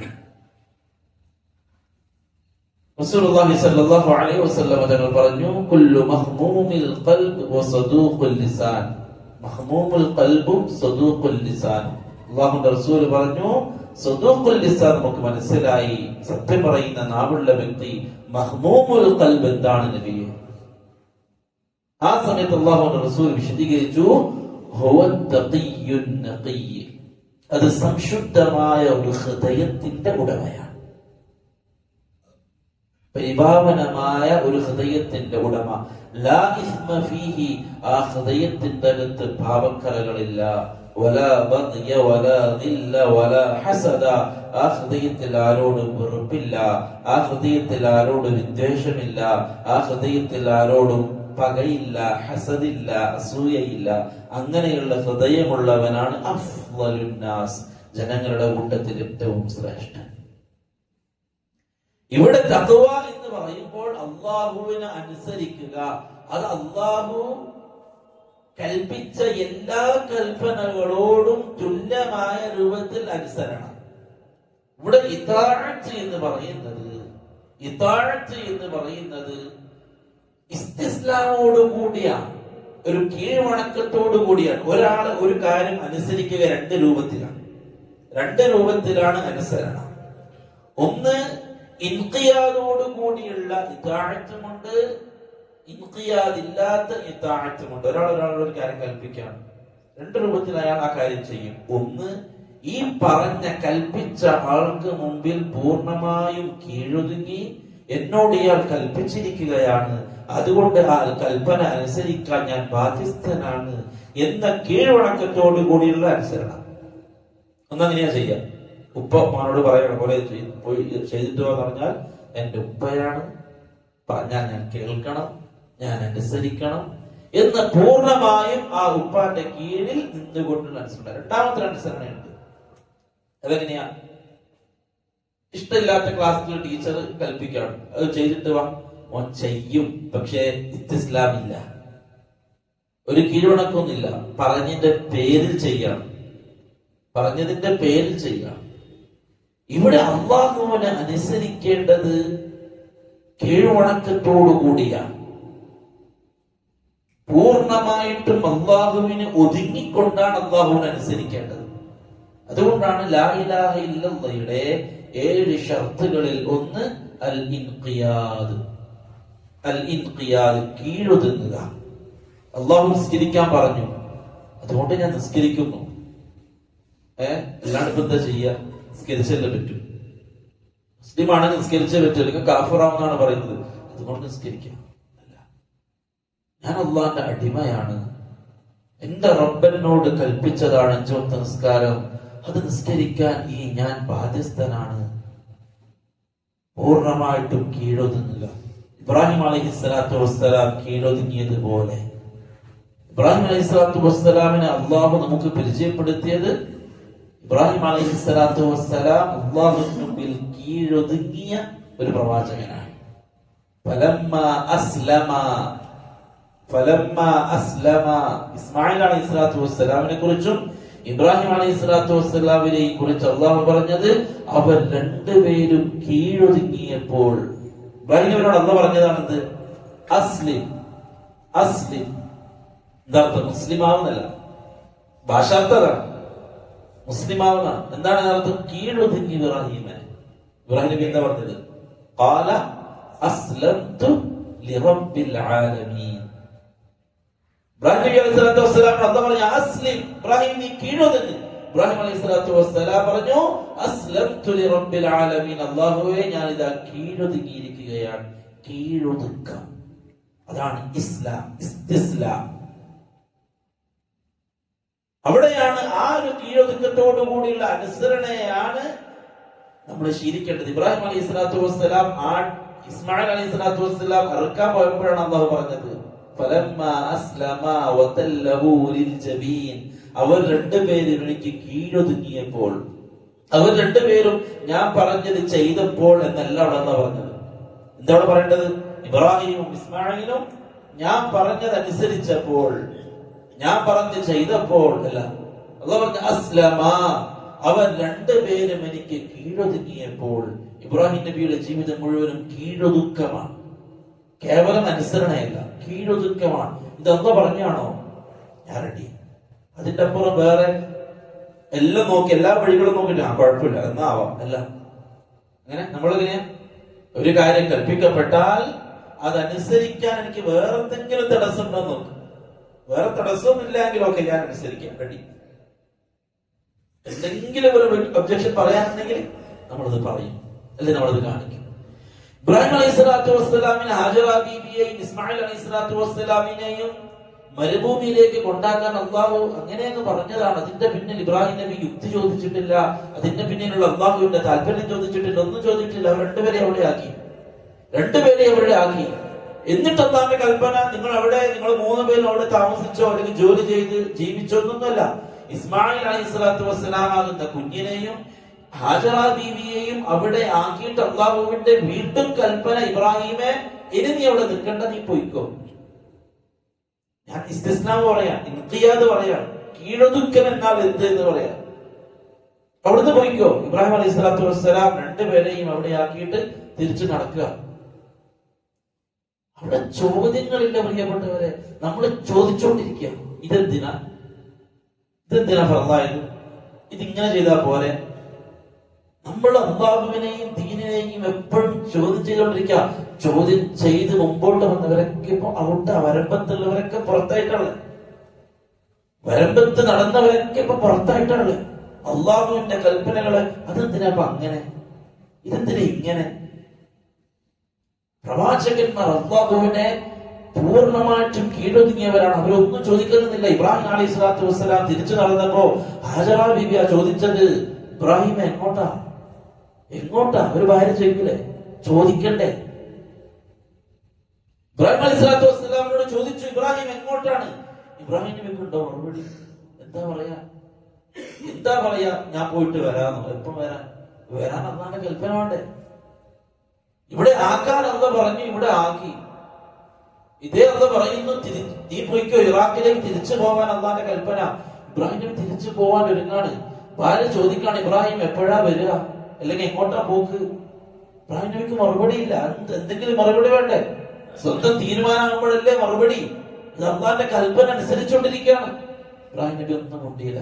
റസൂലുള്ളാഹി സ്വല്ലല്ലാഹു അലൈഹി വസല്ലം തങ്ങൾ പറഞ്ഞു, കുല്ലു മഹ്മൂമിൽ ഖൽബ് വസദൂഖുൽ ലിസാൻ. മഹ്മൂമുൽ ഖൽബും സദൂഖുൽ ലിസാൻ. അല്ലാഹുവിന്റെ റസൂൽ പറഞ്ഞു, സദൂഖുൽ ലിസാൻ നമുക്ക് മനസ്സിലായി, സത്യം പറയുന്ന നാവുള്ള വ്യക്തി. മഹ്മൂമുൽ ഖൽബ് എന്താണ് നബിയെ? ആ സമയത്ത് അല്ലാഹുവിന്റെ റസൂൽ വിശദീകരിച്ചു, ഹുവ തഖിയ്യുൻ നഖിയ്യ്, അത് സംശുദ്ധമായ ഒരു ഹൃദയത്തിന്റെ ഉടമയാണ്, പരിഭാവനമായ ഒരു ഹൃദയത്തിന്റെ ഉടമ. ലാ ഇസ്മ ഫീഹി, ആ ഹൃദയത്തിന്റെ അകത്ത് പാപക്കറകളില്ല. വലാ ബഗ്യ വലാ ദില്ല വലാ ഹസദ, ആ ഹൃദയത്തിൽ ആരോടും വെറുപ്പില്ല, ആ ഹൃദയത്തിൽ ആരോടും വിദ്വേഷമില്ല, ആ ഹൃദയത്തിൽ ആരോടും പകയില്ല, ഹസദില്ല, അസൂയയില്ല. അങ്ങനെയുള്ള ഹൃദയമുള്ളവനാണ് അഫ്ളലുൻ നാസ്, ജനങ്ങളുടെ കൂട്ടത്തിൽ ഏറ്റവും ശ്രേഷ്ഠൻ. ഇവിടെ തഖ്വ എന്ന് പറയുമ്പോൾ അല്ലാഹുവിനെ അനുസരിക്കുക, അത് അല്ലാഹു കൽപ്പിച്ച എല്ലാ കൽപ്പനകളോടും തുല്യമായ രൂപത്തിൽ അനുസരണം. ഇവിടെ ഇതാഅത്ത് എന്ന് പറയുന്നത് ഇസ്തിസ്ലാമോട് കൂടിയാണ്, ഒരു കീഴ്വണക്കത്തോടു കൂടിയാണ്. ഒരാൾ ഒരു കാര്യം അനുസരിക്കുക രണ്ട് രൂപത്തിലാണ് അനുസരണം. ഒന്ന് ഇൻഖിയാദോട് കൂടിയുള്ള ഇതാഅത്തുമുണ്ട്, ഇൻഖിയാദ് ഇല്ലാത്ത ഇതാഅത്തുമുണ്ട്. ഒരാളോട് ഒരു കാര്യം കൽപ്പിക്കുകയാണ്, രണ്ട് രൂപത്തിൽ അയാൾ ആ കാര്യം ചെയ്യും. ഒന്ന്, ഈ പറഞ്ഞ കൽപ്പിച്ച ആൾക്ക് മുമ്പിൽ പൂർണ്ണമായും കീഴൊതുങ്ങി എന്നോട് ഇയാൾ കൽപ്പിച്ചിരിക്കുകയാണ്, അതുകൊണ്ട് ആ കൽപ്പന അനുസരിക്കാൻ ഞാൻ ബാധ്യസ്ഥനാണ് എന്ന കീഴ്വണക്കത്തോടു കൂടിയുള്ള അനുസരണം. ഒന്നങ്ങനെയാ ചെയ്യാം. ഉപ്പ ഉമ്മാനോട് പറയണം പോലെ പോയി ചെയ്തിട്ട് എന്ന് പറഞ്ഞാൽ എന്റെ ഉപ്പയാണ് പറഞ്ഞാൽ ഞാൻ കേൾക്കണം, ഞാൻ അനുസരിക്കണം എന്ന് പൂർണ്ണമായും ആ ഉപ്പാന്റെ കീഴിൽ നിന്നുകൊണ്ടുള്ള അനുസരണം. രണ്ടാമത്തെ അനുസരണയുണ്ട്. അതെങ്ങനെയാ? ഇഷ്ടമില്ലാത്ത ക്ലാസ്സിൽ ടീച്ചർ കൽപ്പിക്കണം, അത് ചെയ്തിട്ട് വാ, ഓൻ ചെയ്യും. പക്ഷേ ഇസ്തിസ്ലാമില്ല, ഒരു കീഴ്വണക്കൊന്നുമില്ല, പറഞ്ഞതിന്റെ പേരിൽ ചെയ്യണം. ഇവിടെ അല്ലാഹുവിനെ അനുസരിക്കേണ്ടത് കീഴ്വണക്കത്തോടു കൂടിയാണ്. പൂർണ്ണമായിട്ടും അള്ളാഹുവിന് ഒതുങ്ങിക്കൊണ്ടാണ് അള്ളാഹുവിനെ അനുസരിക്കേണ്ടത്. അതുകൊണ്ടാണ് ലാ ഇലാഹ ഇല്ലല്ലാഹയുടെ 7 ഷർത്തുകളിൽ ഒന്ന് അൽ ഇൻഖിയാദ്. അൽ ഇൻഖിയാദ്, കീഴൊതുങ്ങുക. അള്ളാഹു നിസ്കരിക്കാൻ പറഞ്ഞു, അതുകൊണ്ട് ഞാൻ നിസ്കരിക്കുന്നു. അല്ലാണ്ട് ഇപ്പൊ എന്താ ചെയ്യാ? നിസ്കരിച്ചല്ലേ പറ്റൂ. മുസ്ലിമാണെങ്കിൽ നിസ്കരിച്ചേ പറ്റൂ, അല്ലെങ്കിൽ കാഫിറാണെന്നാണ് പറയുന്നത്, അതുകൊണ്ട് നിസ്കരിക്കാം. അല്ല, ഞാൻ അള്ളാന്റെ അടിമയാണ്, എന്റെ റബ്ബനോട് കൽപ്പിച്ചതാണ് 5 വക്ത നിസ്കാരം, അത് നിസ്കരിക്കാൻ ഞാൻ ബാധ്യസ്ഥനാണ്. പൂർണ്ണമായിട്ടും കീഴൊതുങ്ങുക. ഇബ്രാഹിം അലൈഹിസ്സലാത്തു വസ്സലാം കീഴൊതുങ്ങിയതുപോലെ, ഇബ്രാഹിം അലൈഹിസ്സലാത്തു വസ്സലാമിനെ അള്ളാഹു നമുക്ക് പരിചയപ്പെടുത്തിയത്, ഇബ്രാഹിം അലൈഹിസ്സലാത്തു വസ്സലാം അള്ളാഹുവിന് മുമ്പിൽ കീഴൊതുങ്ങിയ ഒരു പ്രവാചകനാണ്. ഇസ്മായിൽ അലൈഹിസ്സലാത്തു വസ്സലാമിനെ കുറിച്ചും ഇബ്രാഹിം അലൈഹിസ്സലാത്തു വസ്സലാമിനെയും കുറിച്ച് അള്ളാഹു പറഞ്ഞത്, അവർ രണ്ടുപേരും കീഴൊതുങ്ങിയപ്പോൾ. ഇബ്രാഹിമിനോട് അള്ളാഹു പറഞ്ഞതാണെന്ത്? അസ്ലിം. അസ്ലിം എന്താ അർത്ഥം? മുസ്ലിമാവുന്നല്ല, ഭാഷാർത്ഥതാണ്. മുസ്ലിമാവുന്നതാണ്. എന്താണ് അർത്ഥം? കീഴൊതുങ്ങി ഇബ്രാഹിമെ. ഇബ്രാഹിം നബി എന്താ പറഞ്ഞത്? ഖാല അസ്ലംതു ലിറബ്ബിൽ ആലമീൻ. ഇബ്രാഹിം നബി അലൈഹിസ്സലാത്തു വസ്സലാം അല്ലാഹു പറഞ്ഞു അസ്ലിം, ഇബ്രാഹിം നീ കീഴൊതുങ്ങ്. ഇബ്രാഹിം അലൈഹിസ്സലാത്തു വസ്സലാം പറഞ്ഞു അസ്ലംതു ലിറബ്ബിൽ ആലമീൻ, അല്ലാഹുവേ ഞാൻ ഇതാ കീഴൊതുങ്ങിയിരിക്കുകയാണ്. കീഴൊതുക്കം, അതാണ് ഇസ്ലാം, ഇസ്തിസ്ലാം. അവിടെയാണ് ആ ഒരു കീഴൊതുക്കത്തോടു കൂടിയുള്ള അനുസരണയാണ് നമ്മൾ ശീലിക്കേണ്ടത്. ഇബ്രാഹിം അലൈഹിസ്സലാത്തു വസ്സലാം ഇസ്മായിൽ അലൈഹിസ്സലാത്തു വസ്സലാം അറുക്കാൻ പോയപ്പോഴാണ് അല്ലാഹു പറഞ്ഞത്, അവർ രണ്ടുപേരും എനിക്ക് കീഴൊതുങ്ങിയപ്പോൾ, അവർ രണ്ടുപേരും ഞാൻ പറഞ്ഞത് ചെയ്തപ്പോൾ എന്നല്ല അവിടെ എന്താ പറഞ്ഞത്. എന്താ അവിടെ പറയേണ്ടത്? ഇബ്രാഹിമും ഇസ്മായിലും ഞാൻ പറഞ്ഞതനുസരിച്ചപ്പോൾ, ഞാൻ പറഞ്ഞ് ചെയ്തപ്പോൾ അല്ല. അല്ലാഹു പറഞ്ഞു അസ്ലമ, അവർ രണ്ടുപേരും എനിക്ക് കീഴൊതുങ്ങിയപ്പോൾ. ഇബ്രാഹിം നബിയുടെ ജീവിതം മുഴുവനും കീഴൊതുക്കമാണ്, കേവലം അനുസരണയല്ല, കീഴൊതുക്കമാണ്. ഇതെന്താ പറഞ്ഞാണോ ഞാൻ റെഡി. അതിന്റെ അപ്പുറം വേറെ എല്ലാം നോക്കി, എല്ലാ വഴികളും നോക്കിട്ട് കുഴപ്പമില്ല എന്നാ ആവാം അല്ല. അങ്ങനെ നമ്മളിങ്ങനെ ഒരു കാര്യം കൽപ്പിക്കപ്പെട്ടാൽ അതനുസരിക്കാൻ എനിക്ക് വേറെ എന്തെങ്കിലും തടസ്സമുണ്ടോ നോക്ക്. വേറെ തടസ്സമൊന്നുമില്ലെങ്കിലൊക്കെ ഞാൻ അനുസരിക്കാൻ റെഡി. എന്തെങ്കിലും ഒരു ഒബ്ജക്ഷൻ പറയാനുണ്ടെങ്കിൽ നമ്മളത് പറയും, അല്ലെങ്കിൽ നമ്മളത് കാണിക്കും. ഇബ്രാഹിം അലൈഹിസ്സലാത്തു വസ്സലാമിനെ, ഹാജറ ബീബിയെയും ഇസ്മായിൽ അലൈഹിസ്സലാത്തു വസ്സലാമിനെയും മരുഭൂമിയിലേക്ക് കൊണ്ടാക്കാൻ അള്ളാഹു അങ്ങനെയെന്ന് പറഞ്ഞതാണ്. അതിന്റെ പിന്നിൽ ഇബ്രാഹിം നബി യുക്തി ചോദിച്ചിട്ടില്ല, അതിന്റെ പിന്നിലുള്ള അള്ളാഹുവിന്റെ താല്പര്യം ചോദിച്ചിട്ടില്ല, ഒന്നും ചോദിച്ചിട്ടില്ല. അവർ രണ്ടുപേരെ അവിടെ ആക്കി, രണ്ടുപേരെ അവിടെ ആക്കി. എന്നിട്ട് അള്ളാഹുവിന്റെ കൽപ്പന, നിങ്ങൾ 3 പേരും അവിടെ താമസിച്ചോ അല്ലെങ്കിൽ ജോലി ചെയ്ത് ജീവിച്ചോ എന്നൊന്നുമല്ല. ഇസ്മായിൽ അലൈഹിസ്സലാത്തു വസ്സലാം ആകുന്ന കുഞ്ഞിനെയും ഹാജറ ബീവിയെയും അവിടെ ആക്കിയിട്ട് അള്ളാഹുവിന്റെ വീണ്ടും കൽപ്പന, ഇബ്രാഹിമെ ഇനി നീ അവിടെ നിൽക്കണ്ട, നീ പോയിക്കോ. ഞാൻ ഇസ്തിസ്നാ പറയാം, ഇൻഖിയാദ് പറയാം, കീഴൊതുക്കൽ എന്നാൽ എന്ത് എന്ന് പറയാം. അവിടുന്ന് പോയിക്കോ. ഇബ്രാഹിം അലൈഹിസ്സലാത്തു വസ്സലാം രണ്ടുപേരെയും അവിടെ ആക്കിയിട്ട് തിരിച്ചു നടക്കുക. അവിടെ ചോദ്യങ്ങളില്ല പ്രിയപ്പെട്ടവരെ, നമ്മൾ ചോദിച്ചോണ്ടിരിക്കുക. ഇതെന്തിനാ ഫർളായത്? ഇതിങ്ങനെ ചെയ്താൽ പോലെ. നമ്മൾ അല്ലാഹുവിനെയും ദീനിനെയും എപ്പോഴും ചോദ്യം ചെയ്തുകൊണ്ടിരിക്കുക. ചോദ്യം ചെയ്ത് മുമ്പോട്ട് വന്നവരൊക്കെ ഇപ്പൊ ഔട്ടാ, വരമ്പത്തുള്ളവരൊക്കെ പുറത്തായിട്ടുള്ളത്, വരമ്പത്ത് നടന്നവരൊക്കെ ഇപ്പൊ പുറത്തായിട്ടുള്ളത്. അള്ളാഹുവിന്റെ കൽപ്പനകള് അതെന്തിനാ ഇപ്പൊ അങ്ങനെ, ഇതെന്തിനാ ഇങ്ങനെ? പ്രവാചകന്മാർ അല്ലാഹുവിനെ പൂർണ്ണമായിട്ടും കീഴൊതുങ്ങിയവരാണ്. അവരൊന്നും ചോദിക്കുന്നില്ല. ഇബ്രാഹിം അലൈഹിസ്സലാത്തു വസ്സലാം തിരിച്ചു നടന്നപ്പോ ഹാജറ ബീബിയാ ചോദിച്ചത്, ഇബ്രാഹിം എങ്ങോട്ടാ ഒരു ഭാര്യ ചോദിക്കൂലേ? ചോദിക്കണ്ടേ? ഇബ്രാഹിം അലൈഹിസ്സലാത്തു വസ്സലാമിനോട് ചോദിച്ചു, ഇബ്രാഹിം എങ്ങോട്ടാണ്? ഇബ്രാഹിം നബിക്കുണ്ടോ മറുപടി? എന്താ പറയാ? ഞാൻ പോയിട്ട് വരാന്നോ? എപ്പം വരാൻ അള്ളാന്റെ കൽപ്പന വേണ്ടേ? ഇവിടെ ആക്കാൻ അള്ള പറഞ്ഞു, ഇവിടെ ആക്കി. ഇതേ അള്ള പറയുന്നു, നീ പോയിക്കോ, ഇറാഖിലേക്ക് തിരിച്ചു പോവാൻ അള്ളാന്റെ കൽപ്പന. ഇബ്രാഹിം നബി തിരിച്ചു പോവാൻ ഒരുങ്ങാണ്. ഭാര്യ ചോദിക്കാണ്, ഇബ്രാഹിം എപ്പോഴാ വരിക, അല്ലെങ്കിൽ എങ്ങോട്ടാ പോക്ക്? ഇബ്രാഹിം നബിക്ക് മറുപടി ഇല്ല. എന്തെങ്കിലും മറുപടി വേണ്ടേ? സ്വന്തം തീരുമാനമാകുമ്പോഴല്ലേ മറുപടി. ഇത് അള്ളാന്റെ കൽപ്പന അനുസരിച്ചുകൊണ്ടിരിക്കുകയാണ്. ഇബ്രാഹിം നബി ഒന്നും മുണ്ടിയില്ല.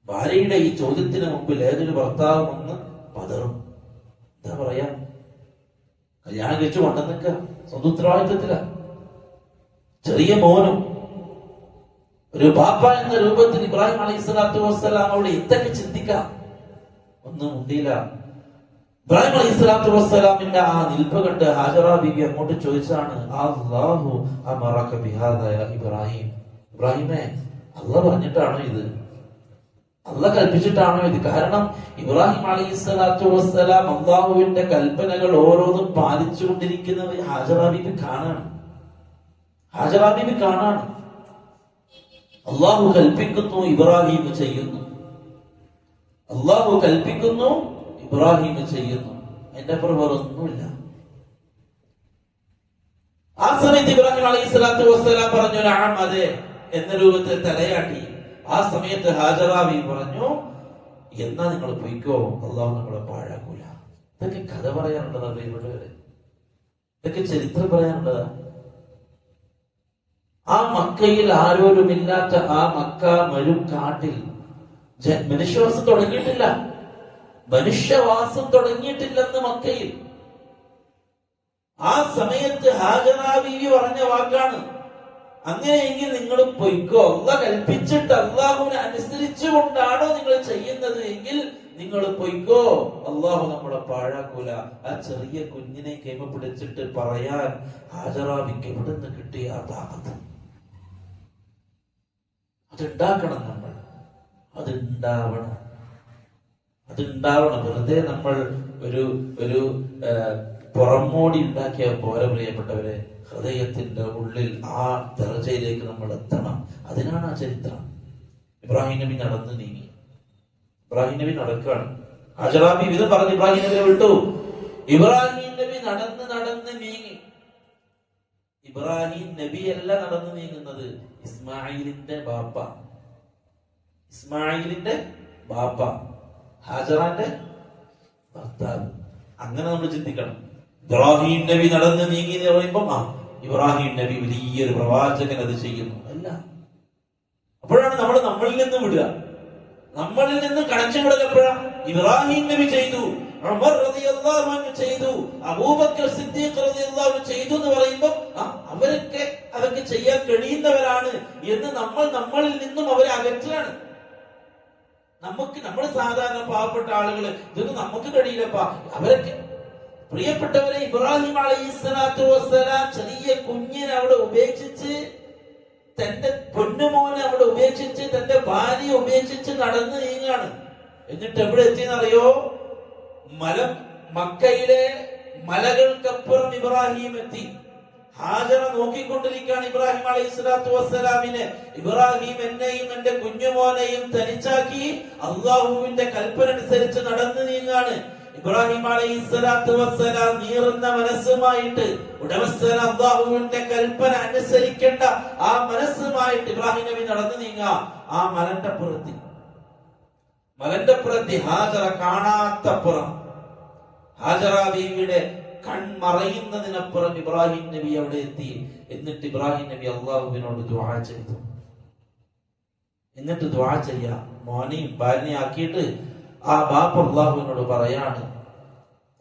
ഭാര്യയുടെ ഈ ചോദ്യത്തിന് മുമ്പിൽ ഏതൊരു ഭർത്താവും ഒന്ന് പതറും. എന്താ പറയാ, കല്യാണം കഴിച്ചു കൊണ്ടുവന്നിക്ക, സ്വന്തം ഉത്തരവാദിത്വത്തില, ചെറിയ മോനും ഒരു ബാപ്പ എന്ന രൂപത്തിൽ ഇബ്രാഹിം അലൈഹി സ്വലാത്തു വസ്സലാം അവിടെ എന്തൊക്കെ ചിന്തിക്കാം, ഒന്നും മുണ്ടിയില്ല. ഇബ്രാഹിം അലൈഹി സ്വലാത്തു വസ്സലാമിന്റെ ആ നിൽപ്പ് കണ്ട് ഹാജറ ബീബി അങ്ങോട്ട് ചോദിച്ചാണ്, അല്ലാഹു അമറക ബിഹാദാ യാ ഇബ്രാഹിം, ഇബ്രാഹിമേ അല്ലാഹ് പറഞ്ഞിട്ടാണോ ഇത്, അല്ലാഹ് കൽപ്പിച്ചിട്ടാണോ ഇത്? കാരണം ഇബ്രാഹിം അലൈഹി സ്വലാത്തു വസ്സലാം അല്ലാഹുവിന്റെ കൽപ്പനകൾ ഓരോന്നും പാലിച്ചുകൊണ്ടിരിക്കുന്നത് ഹാജറ ബീബി കാണാണ്. ഹാജറ ബീബി കാണാണ്. അല്ലാഹു കൽപ്പിക്കുന്നു, ഇബ്രാഹിം ചെയ്യുന്നു. അല്ലാഹു കൽപ്പിക്കുന്നു, ഇബ്രാഹിം ചെയ്യുന്നു. എന്റെ അപ്പുറം വേറൊന്നുമില്ല. ആ സമയത്ത് ഇബ്രാഹിം അലൈഹി സ്വലാത്തു വസ്സലാം പറഞ്ഞു നഅം, അതെ എന്ന രൂപത്തിൽ തലയാട്ടി. ആ സമയത്ത് ഹാജറ ബീവി പറഞ്ഞു, എന്നാ നിങ്ങൾ പൊയ്ക്കോ, അല്ലാഹു നമ്മളെ പാഴാക്കൂല. ഇതൊക്കെ കഥ പറയാനുള്ളതാ പ്രിയപ്പെട്ടവരെ, ഇതൊക്കെ ചരിത്രം പറയാനുള്ളതാ. ആ മക്കയിൽ ആരോരുമില്ലാത്ത ആ മക്ക മരുക്കാട്ടിൽ മനുഷ്യവാസം തുടങ്ങിയിട്ടില്ല. മനുഷ്യവാസം തുടങ്ങിയിട്ടില്ലെന്ന് മക്കയിൽ. ആ സമയത്ത് ഹാജറ ബീവി പറഞ്ഞ വാക്കാണ്, അങ്ങനെയെങ്കിൽ നിങ്ങൾ പൊയ്ക്കോ, അല്ലാഹ് കൽപ്പിച്ചിട്ട് അള്ളാഹുവിനെ അനുസരിച്ചുകൊണ്ടാണോ നിങ്ങൾ ചെയ്യുന്നത് എങ്കിൽ നിങ്ങൾ പൊയ്ക്കോ, അള്ളാഹു നമ്മളെ പാഴാക്കൂല. ആ ചെറിയ കുഞ്ഞിനെ കൈമ പിടിച്ചിട്ട് പറയാൻ ഹാജറ ബീവിക്ക് എവിടെ നിന്ന് കിട്ടിയ ആ താമത്ത്? അതുണ്ടാക്കണം നമ്മൾ, അതുണ്ടാവണം. വെറുതെ നമ്മൾ ഒരു പുറമോടി ഉണ്ടാക്കിയ പോലെ പ്രിയപ്പെട്ടവരെ, ഹൃദയത്തിന്റെ ഉള്ളിൽ ആ ദർജയിലേക്ക് നമ്മൾ എത്തണം. അതിനാണ് ആ ചരിത്രം. ഇബ്രാഹിം നബി നടന്നു നീങ്ങി. ഇബ്രാഹിം നബി നടക്കുകയാണ്. ഹാജറ ബീവി ഇത് പറഞ്ഞ് ഇബ്രാഹിം നബിയെ വിട്ടു. ഇബ്രാഹിം നബി നടന്ന് നീങ്ങി. ഇബ്രാഹിം നബിയല്ല നടന്നു നീങ്ങുന്നത്, ഇസ്മായിലിന്റെ ബാപ്പ, ഹാജറാന്റെ ഭർത്താവ്. അങ്ങനെ നമ്മൾ ചിന്തിക്കണം. ഇബ്രാഹിം നബി നടന്ന് നീങ്ങി എന്ന് പറയുമ്പോ ഇബ്രാഹിം നബി വലിയൊരു പ്രവാചകൻ അത് ചെയ്യുന്നു അല്ല. അപ്പോഴാണ് നമ്മൾ നമ്മളിൽ നിന്ന് വിടുക, നമ്മളിൽ നിന്ന് കണക്ഷൻ വിടുക. എപ്പോഴാണ്? ഇബ്രാഹിം നബി ചെയ്തു, ഉമർ റളിയല്ലാഹു അൻഹു ചെയ്തു, അബൂബക്കർ സിദ്ദീഖ് റളിയല്ലാഹു അൻഹു ചെയ്തു എന്ന് പറയുമ്പോൾ അവർക്ക് ചെയ്യാൻ കഴിയുന്നവരാണ് എന്ന് നമ്മളിൽ നിന്നും അവരെ അകറ്റാണ്. നമ്മൾ സാധാരണ പാവപ്പെട്ട ആളുകൾ ഇതൊന്നും നമുക്ക് കഴിയില്ലപ്പാ. അവരൊക്കെ പ്രിയപ്പെട്ടവരെ, ഇബ്രാഹിം അലൈഹിസ്സലാത്തു വസ്സലാം ചെറിയ കുഞ്ഞിനെ അവിടെ ഉപേക്ഷിച്ച്, തന്റെ പൊന്നുമോനെ അവിടെ ഉപേക്ഷിച്ച്, തന്റെ ഭാര്യയെ ഉപേക്ഷിച്ച് നടന്നു നീങ്ങാണ്. എന്നിട്ട് എവിടെ എത്തിയെന്നറിയോ? മക്കയിലെ മലകൾക്കപ്പുറം ഇബ്രാഹിം എത്തി. ഹാജറ നോക്കിക്കൊണ്ടിരിക്കുകയാണ് ഇബ്രാഹിം അലൈഹിസ്സലാത്തു വസ്സലാമിനെ. ഇബ്രാഹിം എന്നെയും എന്റെ കുഞ്ഞുമോനെയും തനിച്ചാക്കി അള്ളാഹുവിന്റെ കൽപ്പന അനുസരിച്ച് നടന്നു നീങ്ങാണ്. ഇബ്രാഹിം അലൈഹിസ്സലാത്തു വസ്സലാം നീറുന്ന മനസ്സുമായിട്ട്, ഉടമസ്ഥൻ അള്ളാഹുവിന്റെ കൽപ്പന അനുസരിക്കേണ്ട ആ മനസ്സുമായിട്ട് ഇബ്രാഹിം നബി നടന്നു നീങ്ങാ. ആ മലന്റെ പുറത്ത് ഹാജറ കാണാത്തപ്പുറം, ഹാജറ ബീവിയുടെ കൺമറയുന്നതിനപ്പുറം ഇബ്രാഹിം നബി അവിടെ എത്തി. എന്നിട്ട് ഇബ്രാഹിം നബി അള്ളാഹുവിനോട് ദുആ ചെയ്തു. എന്നിട്ട് ദുആ ചെയ്യാ, മോനെയും ഭാര്യനെ ആക്കിയിട്ട് ആ ബാപ്പ അള്ളാഹുവിനോട് പറയാണ്,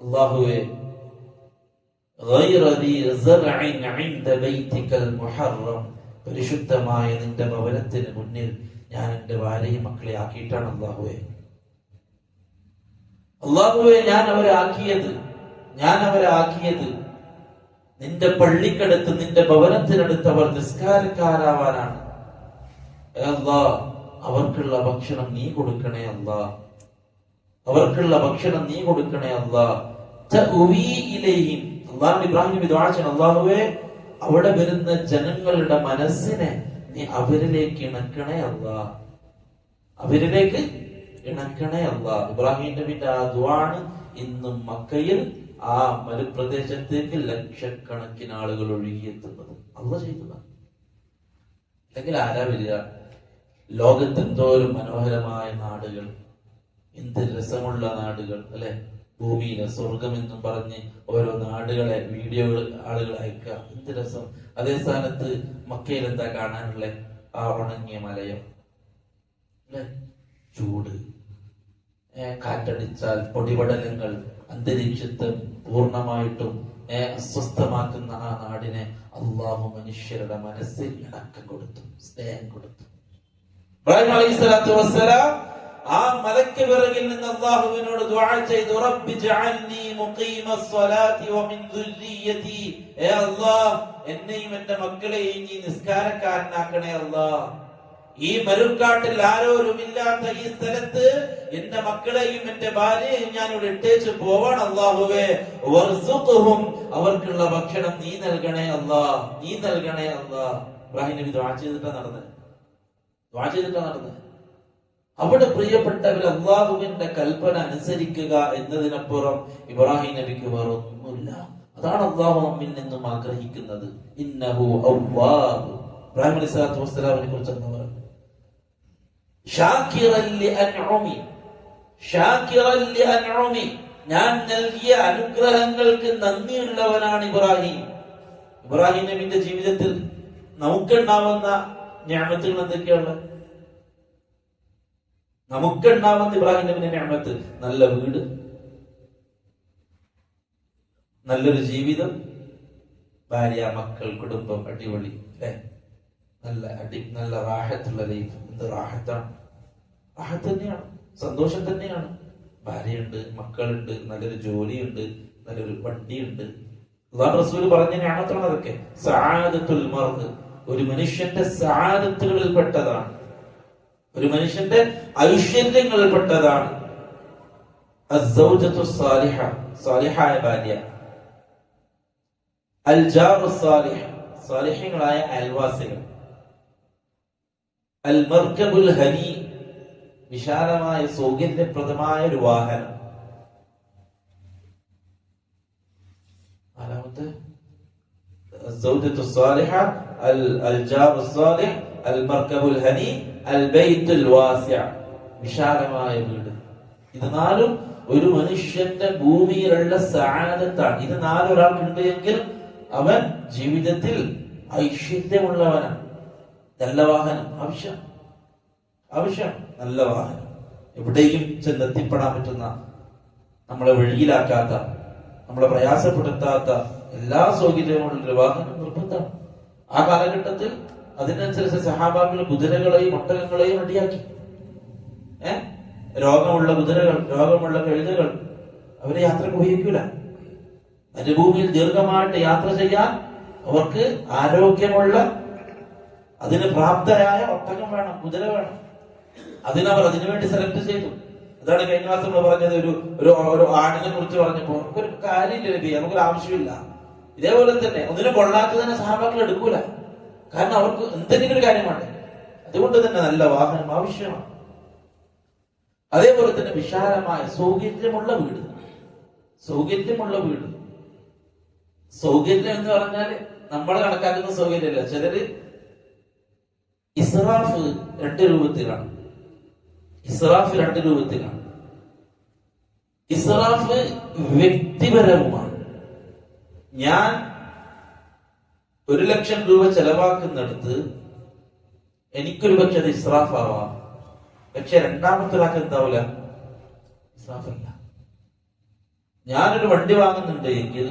അള്ളാഹുവേ, പരിശുദ്ധമായ നിന്റെ ഭവനത്തിന് മുന്നിൽ ഞാൻ എന്റെ ഭാര്യയും മക്കളെ ആക്കിയിട്ടാണ് അള്ളാഹുവേ ഞാൻ അവരെ ആക്കിയത് നിന്റെ പള്ളിക്കടുത്ത്, നിന്റെ ഭവനത്തിനടുത്ത് അവർ നിസ്കാരക്കാരാവാനാണ്. അല്ലാഹ്, അവർക്കുള്ള ഭക്ഷണം നീ കൊടുക്കണേ അല്ലാഹ്, അവർക്കുള്ള ഭക്ഷണം നീ കൊടുക്കണേ അല്ലാഹ്. ഇബ്രാഹിം നബി ദുആ ചെയ്യണം, അല്ലാഹുവേ അവിടെ വരുന്ന ജനങ്ങളുടെ മനസ്സിനെ നീ അവരിലേക്ക് ഇണക്കണേ അല്ലാഹ്, അവരിലേക്ക് ഇണക്കണേ അല്ലാഹ്. ഇബ്രാഹിം നബിന്റെ ആ ദുആണ് ഇന്നും മക്കയിൽ ആ മരുപ്രദേശത്തേക്ക് ലക്ഷക്കണക്കിന് ആളുകൾ ഒഴുകിയെത്തുന്നത് അല്ലാഹ് ചെയ്തതാണ്. അല്ലെങ്കിൽ ആരാ വരിക? ലോകത്ത് എന്തോരം മനോഹരമായ നാടുകൾ, എന്ത് രസമുള്ള നാടുകൾ അല്ലെ? ഭൂമിയിലെ സ്വർഗം എന്നും പറഞ്ഞ് ഓരോ നാടുകളെ വീഡിയോകൾ ആളുകൾ അയക്കുക. എന്ത് രസം! അതേ സ്ഥാനത്ത് മക്കയിൽ എന്താ കാണാനുള്ള? ആ ഉണങ്ങിയ മലയോ, ചൂട്, കാറ്റടിച്ചാൽ പൊടിപടലങ്ങൾ, അന്തരീക്ഷത്തെ പൂർണ്ണമായിട്ടും അസ്വസ്ഥമാക്കുന്ന ആ നാടിനെ അള്ളാഹു മനുഷ്യരുടെ മനസ്സിൽ ഇണക്കം കൊടുത്തു, സ്നേഹം കൊടുത്തു. ഇബ്രാഹിം അലൈഹിസ്സലാത്തു വസ്സലാം ആ മലക്ക് പിറകിൽ നിന്ന് അല്ലാഹുവിനോട് ദുആ ചെയ്തു, റബ്ബി ജഅൽനി മുഖീമസ്സലാത്തി വമിൻ ദുർരിയതി, അല്ലാഹ് എന്നെയും എന്റെ മക്കളെയും നീ നിസ്കാരക്കാരനാക്കണേ അല്ലാഹ്. ഈ മരുക്കാട്ടിൽ ആരോരുമില്ലാത്ത ഈ സ്ഥലത്ത് എന്റെ മക്കളെയും എന്റെ ഭാര്യയെയും ഞാൻ ഇവിടെ ഇട്ടേച്ച് പോവാണ് അല്ലാഹുവേ. വർസുഖ്ഹും, അവർക്കുള്ള ഭക്ഷണം നീ നൽകണേ അല്ലാഹ്, നീ നൽകണേ അല്ലാഹ്. ഇബ്രാഹിം നബി ദുആ ചെയ്തിട്ടാണ് നടന്നത്. അവിടെ പ്രിയപ്പെട്ടവർ, അള്ളാഹുവിന്റെ കൽപ്പന അനുസരിക്കുക എന്നതിനപ്പുറം ഇബ്രാഹിം നബിക്ക് വേറൊന്നുമില്ല. അതാണ് അള്ളാഹു നമ്മിൽ നിന്നും ആഗ്രഹിക്കുന്നത്. ഇന്നഹു അവ്വാബ്. ഇബ്രാഹിം അലൈഹിസ്സലാത്തു വസ്സലാമിനെ കുറിച്ച് എന്താ പറയുന്നത്? ഷാകിറൻ ലിഅൻഉമി, ഷാകിറൻ ലിഅൻഉമി, ഞാൻ നൽകിയ അനുഗ്രഹങ്ങൾക്ക് നന്ദിയുള്ളവനാണ് ഇബ്രാഹിം. ഇബ്രാഹിം നബിന്റെ ജീവിതത്തിൽ നമുക്കുണ്ടാവുന്ന നിഅമത്തുകൾ എന്തൊക്കെയാണ്? നമുക്കുണ്ടാവുന്ന ഇബ്രാഹിം നബിന്റെ നിഅമത്ത് നല്ല വീട്, നല്ലൊരു ജീവിതം, ഭാര്യ, മക്കൾ, കുടുംബം, അടിപൊളി, അല്ലെ? നല്ല റാഹത്തുള്ള ലൈഫ്. എന്ത് റാഹത്താണ്! റാഹത്ത് തന്നെയാണ്, സന്തോഷം തന്നെയാണ്. ഭാര്യയുണ്ട്, മക്കളുണ്ട്, നല്ലൊരു ജോലിയുണ്ട്, നല്ലൊരു വണ്ടിയുണ്ട്. അല്ലാഹു റസൂൽ പറഞ്ഞ നിഅമത്താണ് അതൊക്കെ. സആദത്തുൽ മർദ്, ഒരു മനുഷ്യന്റെ സആദത്തുകളിൽ പെട്ടതാണ്, ഒരു മനുഷ്യന്റെ ഐശ്വര്യങ്ങളിൽ പെട്ടതാണ് അസ്സൗജത്തു സാലിഹ, സാലിഹായ ഭാര്യ, അൽ ജാറു സാലിഹ്, സാലിഹ്യങ്ങളായ അയൽവാസികൾ, അൽ മർകബുൽ ഹനി, വിശാലമായ സൗകര്യപ്രദമായ ഒരു വാഹനം. നാലാമത്തെ അസ്സൗജത്തു സാലിഹ, അൽ ജാറു സാലിഹ്, അൽ മർകബുൽ ഹനി, അൽ ബൈത്തുൽ വാസിഅ, വിശാലമായ വീട്. ഇത് നാലും ഒരു മനുഷ്യന്റെ ഭൂമിയിലുള്ള സആദത്താണ്. ഇത് നാലും ഒരാൾക്കുണ്ട് എങ്കിൽ അവൻ ജീവിതത്തിൽ ഐശ്വര്യമുള്ളവനാണ്. നല്ല വാഹനം ആവശ്യം, നല്ല വാഹനം, എവിടെയും ചെന്നെത്തിപ്പെടാൻ പറ്റുന്ന, നമ്മളെ വഴിയിലാക്കാത്ത, നമ്മളെ പ്രയാസപ്പെടുത്താത്ത എല്ലാ സൗകര്യമുള്ള വാഹനം നിർബന്ധമാണ്. ആ കാലഘട്ടത്തിൽ അതിനനുസരിച്ച് സഹാബാക്കൾ കുതിരകളെയും ഒട്ടകങ്ങളെയും റെഡിയാക്കി. രോഗമുള്ള കുതിരകൾ, രോഗമുള്ള കഴുതകൾ അവരെ യാത്രക്ക് ഉപയോഗിക്കൂല. മരുഭൂമിയിൽ ദീർഘമായിട്ട് യാത്ര ചെയ്യാൻ അവർക്ക് ആരോഗ്യമുള്ള, അതിന് പ്രാപ്തരായ ഒട്ടകം വേണം, കുതിര വേണം. അതിനവർ അതിനുവേണ്ടി സെലക്ട് ചെയ്തു. അതാണ് കഴിഞ്ഞ മാസം നമ്മൾ പറഞ്ഞത്. ഒരു ആടിനെ കുറിച്ച് പറഞ്ഞപ്പോ നമുക്കൊരു കാര്യമില്ല നബി, നമുക്കൊരു ആവശ്യമില്ല. ഇതേപോലെ തന്നെ ഒന്നിനും കൊള്ളാത്തതിനെ സഹാബാക്കൾ എടുക്കൂല. കാരണം അവർക്ക് എന്തെങ്കിലും ഒരു കാര്യം വേണ്ടേ. അതുകൊണ്ട് തന്നെ നല്ല വാഹനം ആവശ്യമാണ്. അതേപോലെ തന്നെ വിശാലമായ സൗകര്യമുള്ള വീട്. സൗകര്യം എന്ന് പറഞ്ഞാല് നമ്മൾ കണക്കാക്കുന്ന സൗകര്യമല്ല. ചിലര് ഇസ്റാഫ് രണ്ട് രൂപത്തിലാണ്. ഇസ്റാഫ് വ്യക്തിപരവുമാണ്. ഞാൻ 1,00,000 രൂപ ചെലവാക്കുന്നിടത്ത് എനിക്കൊരു പക്ഷെ അത് ഇസ്റാഫ് ആവാം. പക്ഷെ രണ്ടാമത്തെ ഒരാൾക്ക് എന്താവില്ല, ഇസ്റാഫല്ല. ഞാനൊരു വണ്ടി വാങ്ങുന്നുണ്ട് എങ്കിൽ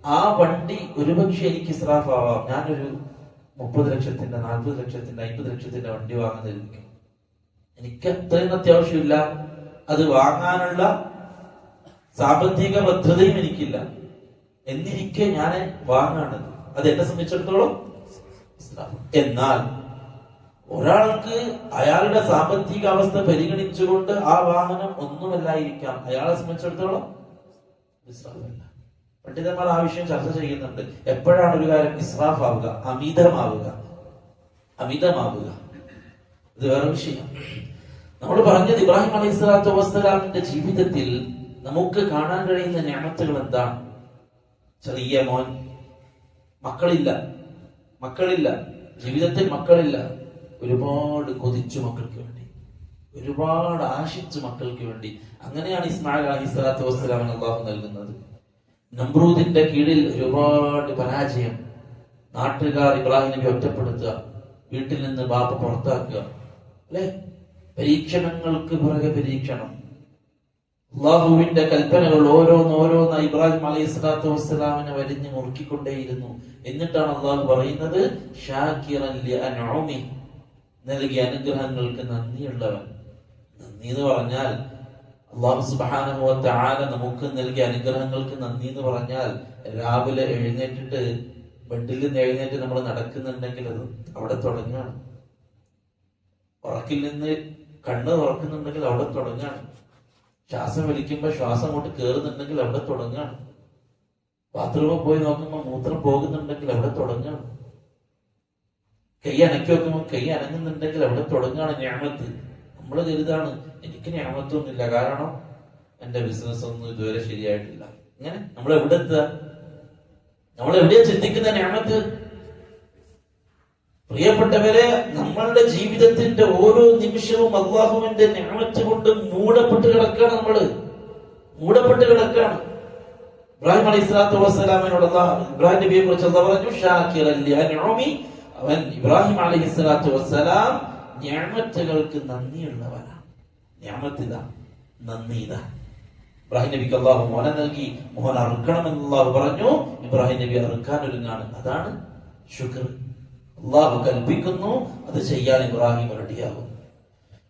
ആ വണ്ടി ഒരുപക്ഷെ എനിക്ക് ഇസ്റാഫ് ആവാം. ഞാനൊരു 30 ലക്ഷത്തിന്റെ 40 ലക്ഷത്തിന്റെ 50 ലക്ഷത്തിന്റെ വണ്ടി വാങ്ങുന്നിരിക്കും. എനിക്ക് അത്രയും അത്യാവശ്യമില്ല. അത് വാങ്ങാനുള്ള സാമ്പത്തിക ഭദ്രതയും എനിക്കില്ല. എന്നിരിക്കെ ഞാൻ വാങ്ങാണ്. അത് എന്നെ സംബന്ധിച്ചിടത്തോളം. എന്നാൽ ഒരാൾക്ക് അയാളുടെ സാമ്പത്തിക അവസ്ഥ പരിഗണിച്ചുകൊണ്ട് ആ വാഹനം ഒന്നുമല്ലായിരിക്കാം. അയാളെ സംബന്ധിച്ചിടത്തോളം ഇസ്രാഫല്ല. പണ്ഡിതന്മാർ ആ വിഷയം ചർച്ച ചെയ്യുന്നുണ്ട്. എപ്പോഴാണ് ഒരു കാര്യം ഇസ്രാഫ് ആവുക, അമിതമാവുക? ഇത് വേറെ വിഷയം. നമ്മൾ പറഞ്ഞത് ഇബ്രാഹിം അലൈഹിസ്സലാത്തു വസ്സലാമിന്റെ ജീവിതത്തിൽ നമുക്ക് കാണാൻ കഴിയുന്ന നിഅമത്തുകൾ എന്താണ്? ചെറിയ മോൻ, മക്കളില്ല, ജീവിതത്തിൽ മക്കളില്ല. ഒരുപാട് കൊതിച്ചു മക്കൾക്ക് വേണ്ടി. ഒരുപാട് ആശിച്ചു മക്കൾക്ക് വേണ്ടി. അങ്ങനെയാണ് ഇസ്മായിൽ അലൈഹിസ്സലാത്തു വസ്സലാമിന് അള്ളാഹു നൽകുന്നത്. നമ്രൂദിന്റെ കീഴിൽ ഒരുപാട് പരാജയം, നാട്ടുകാർ ഇബ്രാഹിം നബി ഒറ്റപ്പെടുത്തുക, വീട്ടിൽ നിന്ന് ബാപ്പ പുറത്താക്കുക, അല്ലെ? പരീക്ഷണങ്ങൾക്ക് പുറകെ പരീക്ഷണം. അള്ളാഹുവിന്റെ കൽപ്പനകൾ ഓരോന്നോരോന്ന് ഇബ്രാഹിം അലൈഹി സ്വലാത്തു വസ്സലാമിനെ വരിഞ്ഞ് മുറുക്കിക്കൊണ്ടേയിരുന്നു. എന്നിട്ടാണ് അള്ളാഹു പറയുന്നത്, ഷാകിറൻ ലിഅൻഉമി, നൽകിയ അനുഗ്രഹങ്ങൾക്ക് നന്ദിയുള്ളവൻ. നന്ദി എന്ന് പറഞ്ഞാൽ അള്ളാഹു സുബ്ഹാനഹു വ തആല നമുക്ക് നൽകിയ അനുഗ്രഹങ്ങൾക്ക് നന്ദി എന്ന് പറഞ്ഞാൽ, രാവിലെ എഴുന്നേറ്റിട്ട് ബെഡിൽ നിന്ന് എഴുന്നേറ്റ് നമ്മൾ നടക്കുന്നുണ്ടെങ്കിൽ അത് അവിടെ തുടങ്ങുകയാണ്. ഉറക്കിൽ നിന്ന് കണ്ണ് തുറക്കുന്നുണ്ടെങ്കിൽ അവിടെ തുടങ്ങുകയാണ്. ശ്വാസം വലിക്കുമ്പോ ശ്വാസം അങ്ങോട്ട് കയറുന്നുണ്ടെങ്കിൽ അവിടെ തുടങ്ങുകയാണ്. ബാത്റൂമിൽ പോയി നോക്കുമ്പോൾ മൂത്രം പോകുന്നുണ്ടെങ്കിൽ അവിടെ തുടങ്ങുകയാണ്. കൈ അനക്കി വെക്കുമ്പോൾ കൈ അനങ്ങുന്നുണ്ടെങ്കിൽ അവിടെ തുടങ്ങുകയാണ് നിഅമത്ത്. നമ്മൾ കരുതാണ് എനിക്ക് നിഅമത്തൊന്നുമില്ല, കാരണം എന്റെ ബിസിനസ് ഒന്നും ഇതുവരെ ശരിയായിട്ടില്ല. ഇങ്ങനെ നമ്മൾ എവിടെ എത്തുക? നമ്മൾ എവിടെയാ ചിന്തിക്കുന്ന നിഅമത്ത്? പ്രിയപ്പെട്ടവരെ, നമ്മളുടെ ജീവിതത്തിന്റെ ഓരോ നിമിഷവും അല്ലാഹുവിന്റെ നിഅമത്ത് കൊണ്ട് മൂടപ്പെട്ട് കിടക്കുകയാണ്. മൂടപ്പെട്ട് കിടക്കുകയാണ്. ഇബ്രാഹിം അലൈഹി സ്വലാത്തു വസ്സലാമിനോട് ഇബ്രാഹിം നബിയെ കുറിച്ച് അല്ലാഹു പറഞ്ഞു, ഷാകിറൻ ലിഅൻഉമി, അവൻ ഇബ്രാഹിം അലൈഹി സ്വലാത്തു വസ്സലാം നിഅമത്തുകൾക്ക് നന്ദിയുള്ളവനാണ്. നിഅമത്തിതാ, നന്ദി ഇതാ. ഇബ്രാഹിം നബിക്ക് അല്ലാഹു മോനെ നൽകി, മോൻ അറുക്കണമെന്ന് അല്ലാഹു പറഞ്ഞു. ഇബ്രാഹിം നബി അറുക്കാൻ ഒരുങ്ങാണ്. അതാണ് ശുക്ർ. അല്ലാഹു കൽപ്പിക്കുന്നു, അത് ചെയ്യാൻ ഇബ്രാഹിം റെഡിയാകും.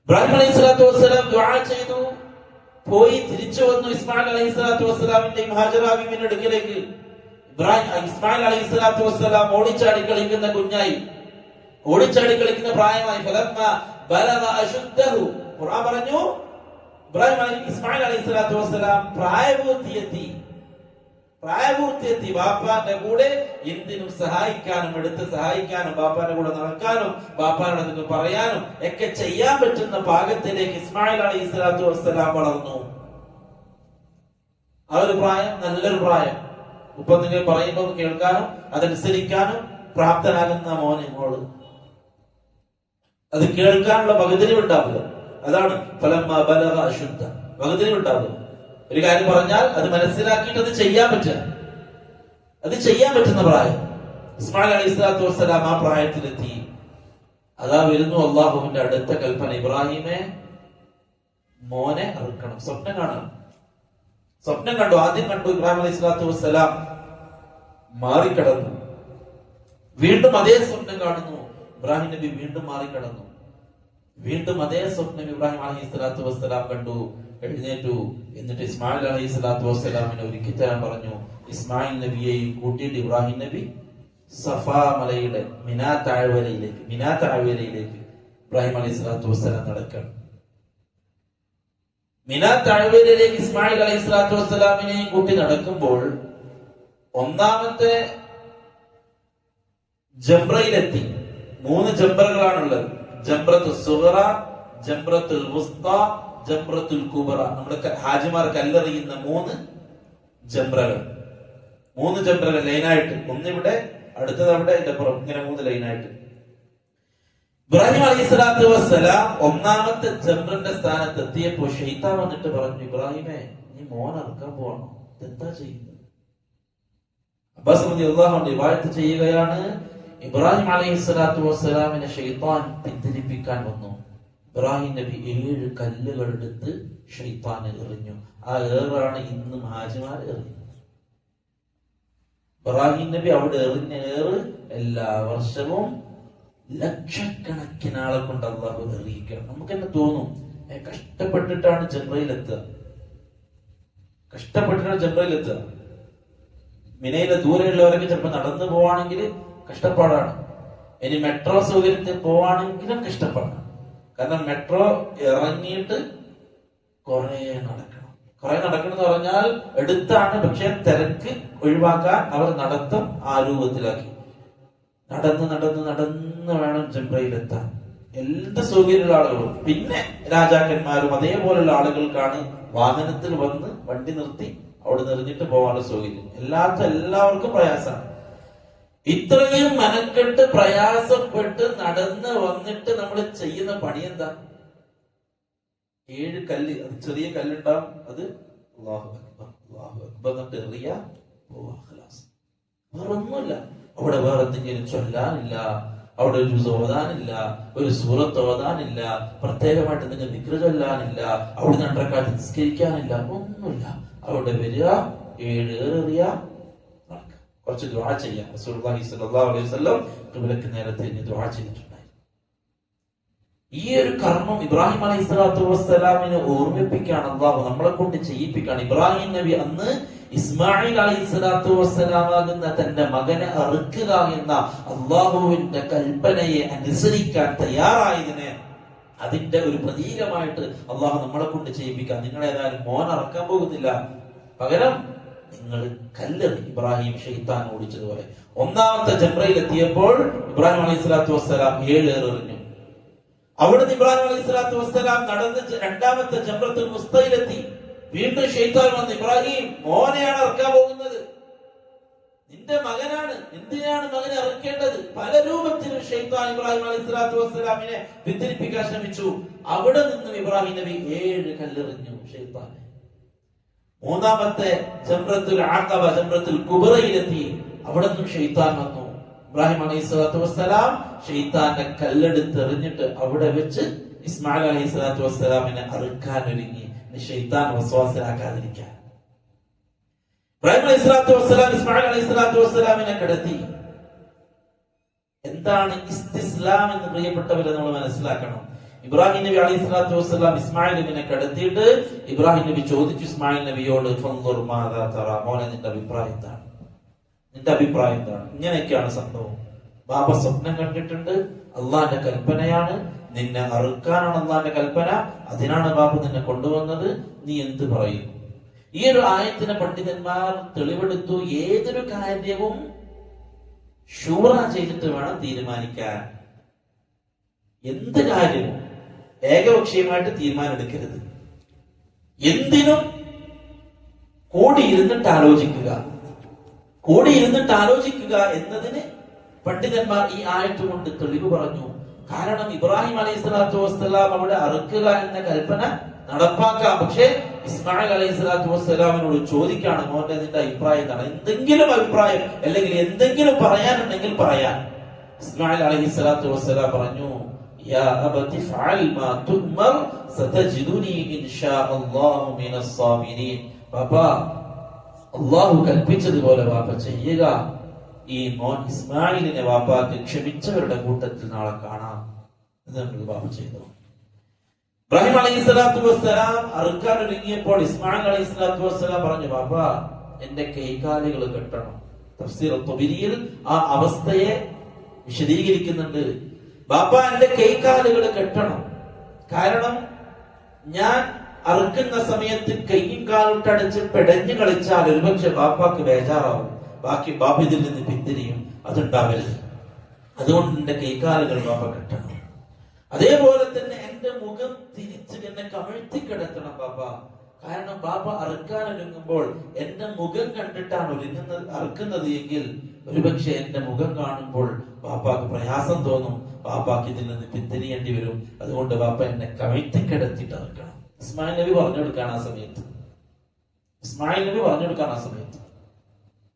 ഇബ്രാഹിം അലൈഹി സ്വലാത്തു വസ്സലാം ദുആ ചെയ്തു, പോയി തിരിച്ചു വന്നു ഇസ്മായിൽ അലൈഹി സ്വലാത്തു വസ്സലാമിന്റെ ഹാജറ ബീവിയുടെ അടുക്കലേക്ക്. ഇസ്മായിൽ അലൈഹി സ്വലാത്തു വസ്സലാം ഓടിച്ചാടി കളിക്കുന്ന കുഞ്ഞായി, ഓടിച്ചാടി കളിക്കുന്ന പ്രായമായി. ഫലമ്മ ബലഗ അശുദ്ധഹു, ഖുർആൻ പറഞ്ഞു ഇസ്മായിൽ അലൈഹി സ്വലാത്തു വസ്സലാം പ്രായപൂർത്തിയെത്തി. ബാപ്പാന്റെ കൂടെ എന്തിനും സഹായിക്കാനും, എടുത്ത് സഹായിക്കാനും, ബാപ്പാന്റെ കൂടെ നടക്കാനും, ബാപ്പാനോട് എന്തെങ്കിലും പറയാനും ഒക്കെ ചെയ്യാൻ പറ്റുന്ന പാകത്തിലേക്ക് ഇസ്മായിൽ അലൈഹി സ്വലാത്തു വസ്സലാം വളർന്നു. ആ ഒരു പ്രായം നല്ലൊരു പ്രായം. ഇപ്പൊ നിങ്ങൾ പറയുമ്പോൾ കേൾക്കാനും അതനുസരിക്കാനും പ്രാപ്തനാകുന്ന മോള്, അത് കേൾക്കാനുള്ള വകതിരിവുണ്ടാവുക. അതാണ് ഫലമ്മ ബലഗ അശുദ്ധ, വകതിരിവുണ്ടാവുക. ഒരു കാര്യം പറഞ്ഞാൽ അത് മനസ്സിലാക്കിയിട്ട് അത് ചെയ്യാൻ പറ്റുന്ന പ്രായം. ഇസ്മായിൽ അലൈഹി സ്വലാത്തു വസ്സലാം ആ പ്രായത്തിലെത്തി. അതാ വരുന്നു അള്ളാഹുവിന്റെ അടുത്ത കൽപ്പന, ഇബ്രാഹിമെ മോനെ അറുക്കണം. സ്വപ്നം കണ്ടു. ആദ്യം കണ്ടു ഇബ്രാഹിം അലൈഹി സ്വലാത്തു വസ്സലാം മാറിക്കടന്നു. വീണ്ടും അതേ സ്വപ്നം കാണുന്നു. ഇബ്രാഹിം നബി വീണ്ടും മാറിക്കടന്നു. വീണ്ടും അതേ സ്വപ്നം ഇബ്രാഹിം അലൈഹി സ്വലാത്തു വസ്സലാം കണ്ടു. എഴുന്നേറ്റു. എന്നിട്ട് ഇസ്മായിൽ അലൈഹി സ്വലാത്തു വസ്സലാമിനെ ഒരുക്കി തരാൻ പറഞ്ഞു. ഇസ്മായിൽ നബിയെയും കൂട്ടിയിട്ട് ഇബ്രാഹിം നബി സഫാ മലയുടെ മിനാ താഴ്വരയിലേക്ക് ഇബ്രാഹിം അലൈഹി സ്വലാത്തു വസ്സലാം നടക്കണം. മിനാ താഴ്വരയിലേക്ക് ഇസ്മായിൽ അലൈഹി സ്വലാത്തു വസ്സലാമിനെയും കൂട്ടി നടക്കുമ്പോൾ ഒന്നാമത്തെ ജംറയിലെത്തി. 3 ജംറകളാണുള്ളത്. ജംറത്തുൽ സുഗ്റ, ജംറത്തുൽ വുസ്ത, ജംറത്തുൽ കുബ്ര. നമ്മുടെ ഹാജിമാർ കല്ലെറിയുന്ന 3 ജംറകൾ. 3 ജംറകൾ ലൈനായിട്ട്, ഒന്നിവിടെ, അടുത്തത് അവിടെ, അതിന്റെ പുറം, ഇങ്ങനെ 3 ലൈനായിട്ട്. ഇബ്രാഹിം അലൈഹി സ്വലാത്തു വസ്സലാം ഒന്നാമത്തെ ജംറന്റെ സ്ഥാനത്ത് എത്തിയപ്പോ ശൈത്താൻ വന്നിട്ട് പറഞ്ഞു, ഇബ്രാഹിമേ നീ മോൻ അറുക്കാൻ പോവാണോ? എന്താ ചെയ്യുന്നത്? അബ്ബാസ് റളിയല്ലാഹു അൻഹു റിവായത്ത് ചെയ്യുകയാണ്, ഇബ്രാഹിം അലൈഹി സ്വലാത്തു വസ്സലാമിനെ ശൈത്താൻ പിന്തിരിപ്പിക്കാൻ വന്നു. ഇബ്രാഹിം നബി 7 കല്ലുകൾ എടുത്ത് ശൈത്താൻ എറിഞ്ഞു. ആ ഏറാണ് ഇന്നും ഹാജിമാർ എറിയുന്നത്. ഇബ്രാഹിം നബി അവിടെ എറിഞ്ഞ ഏറ് എല്ലാ വർഷവും ലക്ഷക്കണക്കിന് ആളെ കൊണ്ട് അല്ലാഹു എറിയിക്കണം. നമുക്ക് തന്നെ തോന്നും കഷ്ടപ്പെട്ടിട്ടാണ് ജംറയിലെത്തുക. മിനയിലെ ദൂരെയുള്ളവരൊക്കെ ചിലപ്പോൾ നടന്നു പോവാണെങ്കിൽ കഷ്ടപ്പാടാണ്. ഇനി മെട്രോ സൗകര്യത്തിൽ പോവാണെങ്കിലും കഷ്ടപ്പാടാണ്. കാരണം മെട്രോ ഇറങ്ങിയിട്ട് കുറെ നടക്കണം എന്ന് പറഞ്ഞാൽ എടുത്താണ്, പക്ഷെ തിരക്ക് ഒഴിവാക്കാൻ അവർ നടത്തം ആ രൂപത്തിലാക്കി. നടന്ന് വേണം ജംറയിലെത്താൻ. എന്ത് സൗകര്യമുള്ള ആളുകളും. പിന്നെ രാജാക്കന്മാരും അതേപോലുള്ള ആളുകൾക്കാണ് വാഹനത്തിൽ വന്ന് വണ്ടി നിർത്തി അവിടെ നിറഞ്ഞിട്ട് പോകാനുള്ള സൗകര്യം. എല്ലാവർക്കും പ്രയാസമാണ്. ഇത്രയും മനക്കെട്ട് പ്രയാസപ്പെട്ട് നടന്ന് വന്നിട്ട് നമ്മൾ ചെയ്യുന്ന പണി എന്താ? 7 കല്ല്, അത് ചെറിയ കല്ലുണ്ടാവും, അത് അല്ലാഹു അക്ബർ എന്നിട്ട് എറിയ, വേറൊന്നുമില്ല. അവിടെ വേറെ എന്തെങ്കിലും ചൊല്ലാനില്ല, അവിടെ ഒരു ജുസ് ഓതാനില്ല, ഒരു സൂറത്ത് ഓതാനില്ല, പ്രത്യേകമായിട്ട് എന്തെങ്കിലും ദിക്ർ ചൊല്ലാനില്ല, അവിടെ 2 റക്അത്ത് നിസ്കരിക്കാനില്ല, ഒന്നുമില്ല. അവിടെ വരിക, 7 ഏറിയ, കുറച്ച് ദുആ ചെയ്യാം. റസൂലുള്ളാഹി സ്വല്ലല്ലാഹു അലൈഹി വസല്ലം ഖിബ്ലക്ക് നേരെ തിരിഞ്ഞ് ദുആ ചെയ്തിട്ടുണ്ടായി. ഈ ഒരു കർമ്മം ഇബ്രാഹിം അലൈഹി സ്വലാത്തു വസ്സലാമിനെ ഓർമ്മിപ്പിക്കുകയാണ് അള്ളാഹു, നമ്മളെ കൊണ്ട് ചെയ്യിപ്പിക്കുകയാണ്. ഇബ്രാഹിം നബി അന്ന് ഇസ്മായിൽ അലൈഹി സ്വലാത്തു വസ്സലാമാകുന്ന തന്റെ മകനെ അറുക്കുക എന്ന അള്ളാഹുവിന്റെ കൽപ്പനയെ അനുസരിക്കാൻ തയ്യാറായതിനെ അതിന്റെ ഒരു പ്രതീകമായിട്ട് അള്ളാഹു നമ്മളെ കൊണ്ട് ചെയ്യിപ്പിക്കാം. നിങ്ങൾ ഏതായാലും മോൻ അറക്കാൻ പോകുന്നില്ല, പകരം നിങ്ങൾ കല്ലെറി. ഇബ്രാഹിം ഷെയ്ത്താൻ ഓടിച്ചതുപോലെ 1ാമത്തെ ജംറയിൽ എത്തിയപ്പോൾ ഇബ്രാഹിം അലൈഹി സ്വലാത്തു വസ്സലാം 7 എറിഞ്ഞു. അവിടുന്ന് ഇബ്രാഹിം അലൈഹി സ്വലാത്തു വസ്സലാം നടന്ന് 2ാമത്തെ ജംറത്തുൽ മുസ്തയിലെത്തി. വീണ്ടും ഷെയ്ത്താൻ വന്ന്, ഇബ്രാഹിം മോനെയാണ് ഇറക്കാൻ പോകുന്നത്, നിന്റെ മകനാണ്, എന്തിനാണ് മകനെ ഇറക്കേണ്ടത്? പല രൂപത്തിലും ഷെയ്ത്താൻ ഇബ്രാഹിം അലൈഹി സ്വലാത്തു വസ്സലാമിനെ പിന്തിരിപ്പിക്കാൻ ശ്രമിച്ചു. അവിടെ നിന്നും ഇബ്രാഹിം നബി 7 കല്ലെറിഞ്ഞു ഷെയ്ത്താനെ. 3ാമത്തെ ജംറത്തുൽ അഖബ, ജംറത്തുൽ കുബ്രയിലെത്തി. അവിടെ നിന്നും ഷെയ്ത്താൻ വന്നു. ഇബ്രാഹിം അലൈഹി സ്വലാത്തു വസ്സലാം ഷെയ്ത്താന്റെ കല്ലെടുത്ത് എറിഞ്ഞിട്ട് അവിടെ വെച്ച് ഇസ്മായിൽ അലൈഹി സ്വലാത്തു വസ്സലാമിനെ അറുക്കാൻ ഒരുങ്ങി, ഷെയ്ത്താൻ വസ്വാസിലാക്കാതിരിക്കാൻ. ഇബ്രാഹിം അലൈഹി സ്വലാത്തു വസ്സലാം ഇസ്മായിൽ അലൈഹി സ്വലാത്തു വസ്സലാമിനെ കിടത്തി. എന്താണ് ഇസ്തിസ്ലാം എന്ന് പ്രിയപ്പെട്ടവരെ നമ്മൾ മനസ്സിലാക്കണം. ഇബ്രാഹിം നബി അലൈഹി സ്വലാത്തു വസ്സലാം ഇസ്മായിൽ നബിനെ കിടത്തിയിട്ട് ഇബ്രാഹിം നബി ചോദിച്ചു ഇസ്മായിൽ നബിയോട്, ഫൻദുർ മാദാ തറാ, മോനെ നിന്റെ അഭിപ്രായം എന്താണ്? ഇങ്ങനെയൊക്കെയാണ് സംഭവം. ബാബ സ്വപ്നം കണ്ടിട്ടുണ്ട്, അള്ളാന്റെ കൽപ്പനയാണ്, നിന്നെ അറുക്കാനാണ് അള്ളാന്റെ കൽപ്പന, അതിനാണ് ബാബ നിന്നെ കൊണ്ടുവന്നത്, നീ എന്ത് പറയും? ഈ ഒരു ആയത്തിനെ പണ്ഡിതന്മാർ തെളിവെടുത്തു. ഏതൊരു കാര്യവും ശൂറ ചെയ്തിട്ട് വേണം തീരുമാനിക്കാൻ. എന്ത് കാര്യവും ഏകപക്ഷീയമായിട്ട് തീരുമാനം എടുക്കരുത്. എന്തിനും കൂടിയിരുന്നിട്ട് ആലോചിക്കുക എന്നതിന് പണ്ഡിതന്മാർ ഈ ആയത്ത് കൊണ്ട് തെളിവ് പറഞ്ഞു. കാരണം ഇബ്രാഹിം അലൈഹി സ്വലാത്തു വസ്സലാം അവിടെ അറുക്കുക എന്ന കൽപ്പന നടപ്പാക്കാം, പക്ഷേ ഇസ്മായിൽ അലൈഹി സ്വലാത്തു വസ്സലാമിനോട് ചോദിക്കാണ്, മോന്റെ നിന്റെ അഭിപ്രായം എന്താണ്? എന്തെങ്കിലും അഭിപ്രായം അല്ലെങ്കിൽ എന്തെങ്കിലും പറയാനുണ്ടെങ്കിൽ പറയാൻ. ഇസ്മായിൽ അലൈഹി സ്വലാത്തു വസ്സലാം പറഞ്ഞു, യാ അബതി ഫഅൽ മാ തുഅ്മർ സതജിദുനി ഇൻഷാ അല്ലാഹു മിനസ് സാബിരീൻ. ബാബാ, അള്ളാഹു കൽപ്പിച്ചതുപോലെ വാപ്പ ചെയ്യുക. ഈ മോൻ ഇസ്മായിലിനെ വാപ്പാക്ക് ക്ഷമിച്ചവരുടെ കൂട്ടത്തിൽ നാളെ കാണാം എന്ന് വാപ്പ ചെയ്തു. ഇബ്രാഹിം അലൈഹി സ്വലാത്തു വസ്സലാം അറുക്കാൻ ഒരുങ്ങിയപ്പോൾ ഇസ്മായിൽ അലൈഹി സ്വലാത്തു വസ്സലാം പറഞ്ഞു, ബാബ എന്റെ കൈകാലുകൾ കെട്ടണം. തഫ്സീർ ത്വബരിയിൽ ആ അവസ്ഥയെ വിശദീകരിക്കുന്നുണ്ട്. ബാപ്പ എന്റെ കൈകാലുകൾ കെട്ടണം, കാരണം ഞാൻ അറുക്കുന്ന സമയത്ത് കൈയും കാലിട്ടടച്ച് പെടഞ്ഞു കളിച്ചാൽ ഒരുപക്ഷെ ബാപ്പാക്ക് ബേജാറാവും, ബാപ്പ ഇതിൽ നിന്ന് പിന്തിരിയും, അതുണ്ടാവരുത്. അതുകൊണ്ട് എന്റെ കൈകാലുകൾ ബാപ്പ കെട്ടണം. അതേപോലെ തന്നെ എന്റെ മുഖം തിരിച്ച് എന്നെ കമഴ്ത്തി കിടത്തണം ബാപ്പ, കാരണം ബാപ്പ അറുക്കാൻ ഒരുങ്ങുമ്പോൾ എന്റെ മുഖം കണ്ടിട്ടാണ് അറുക്കുന്നത് എങ്കിൽ ഒരുപക്ഷെ എന്റെ മുഖം കാണുമ്പോൾ ബാപ്പാക്ക് പ്രയാസം തോന്നും, ബാപ്പാക്ക് ഇതിൽ നിന്ന് പിന്തിരിയേണ്ടി വരും. അതുകൊണ്ട് ബാപ്പ എന്നെ കമഴ്ത്തി കിടത്തിയിട്ട് അറുക്കണം. ഇസ്മായിൽ നബി പറഞ്ഞു കൊടുക്കാൻ ആ സമയത്ത്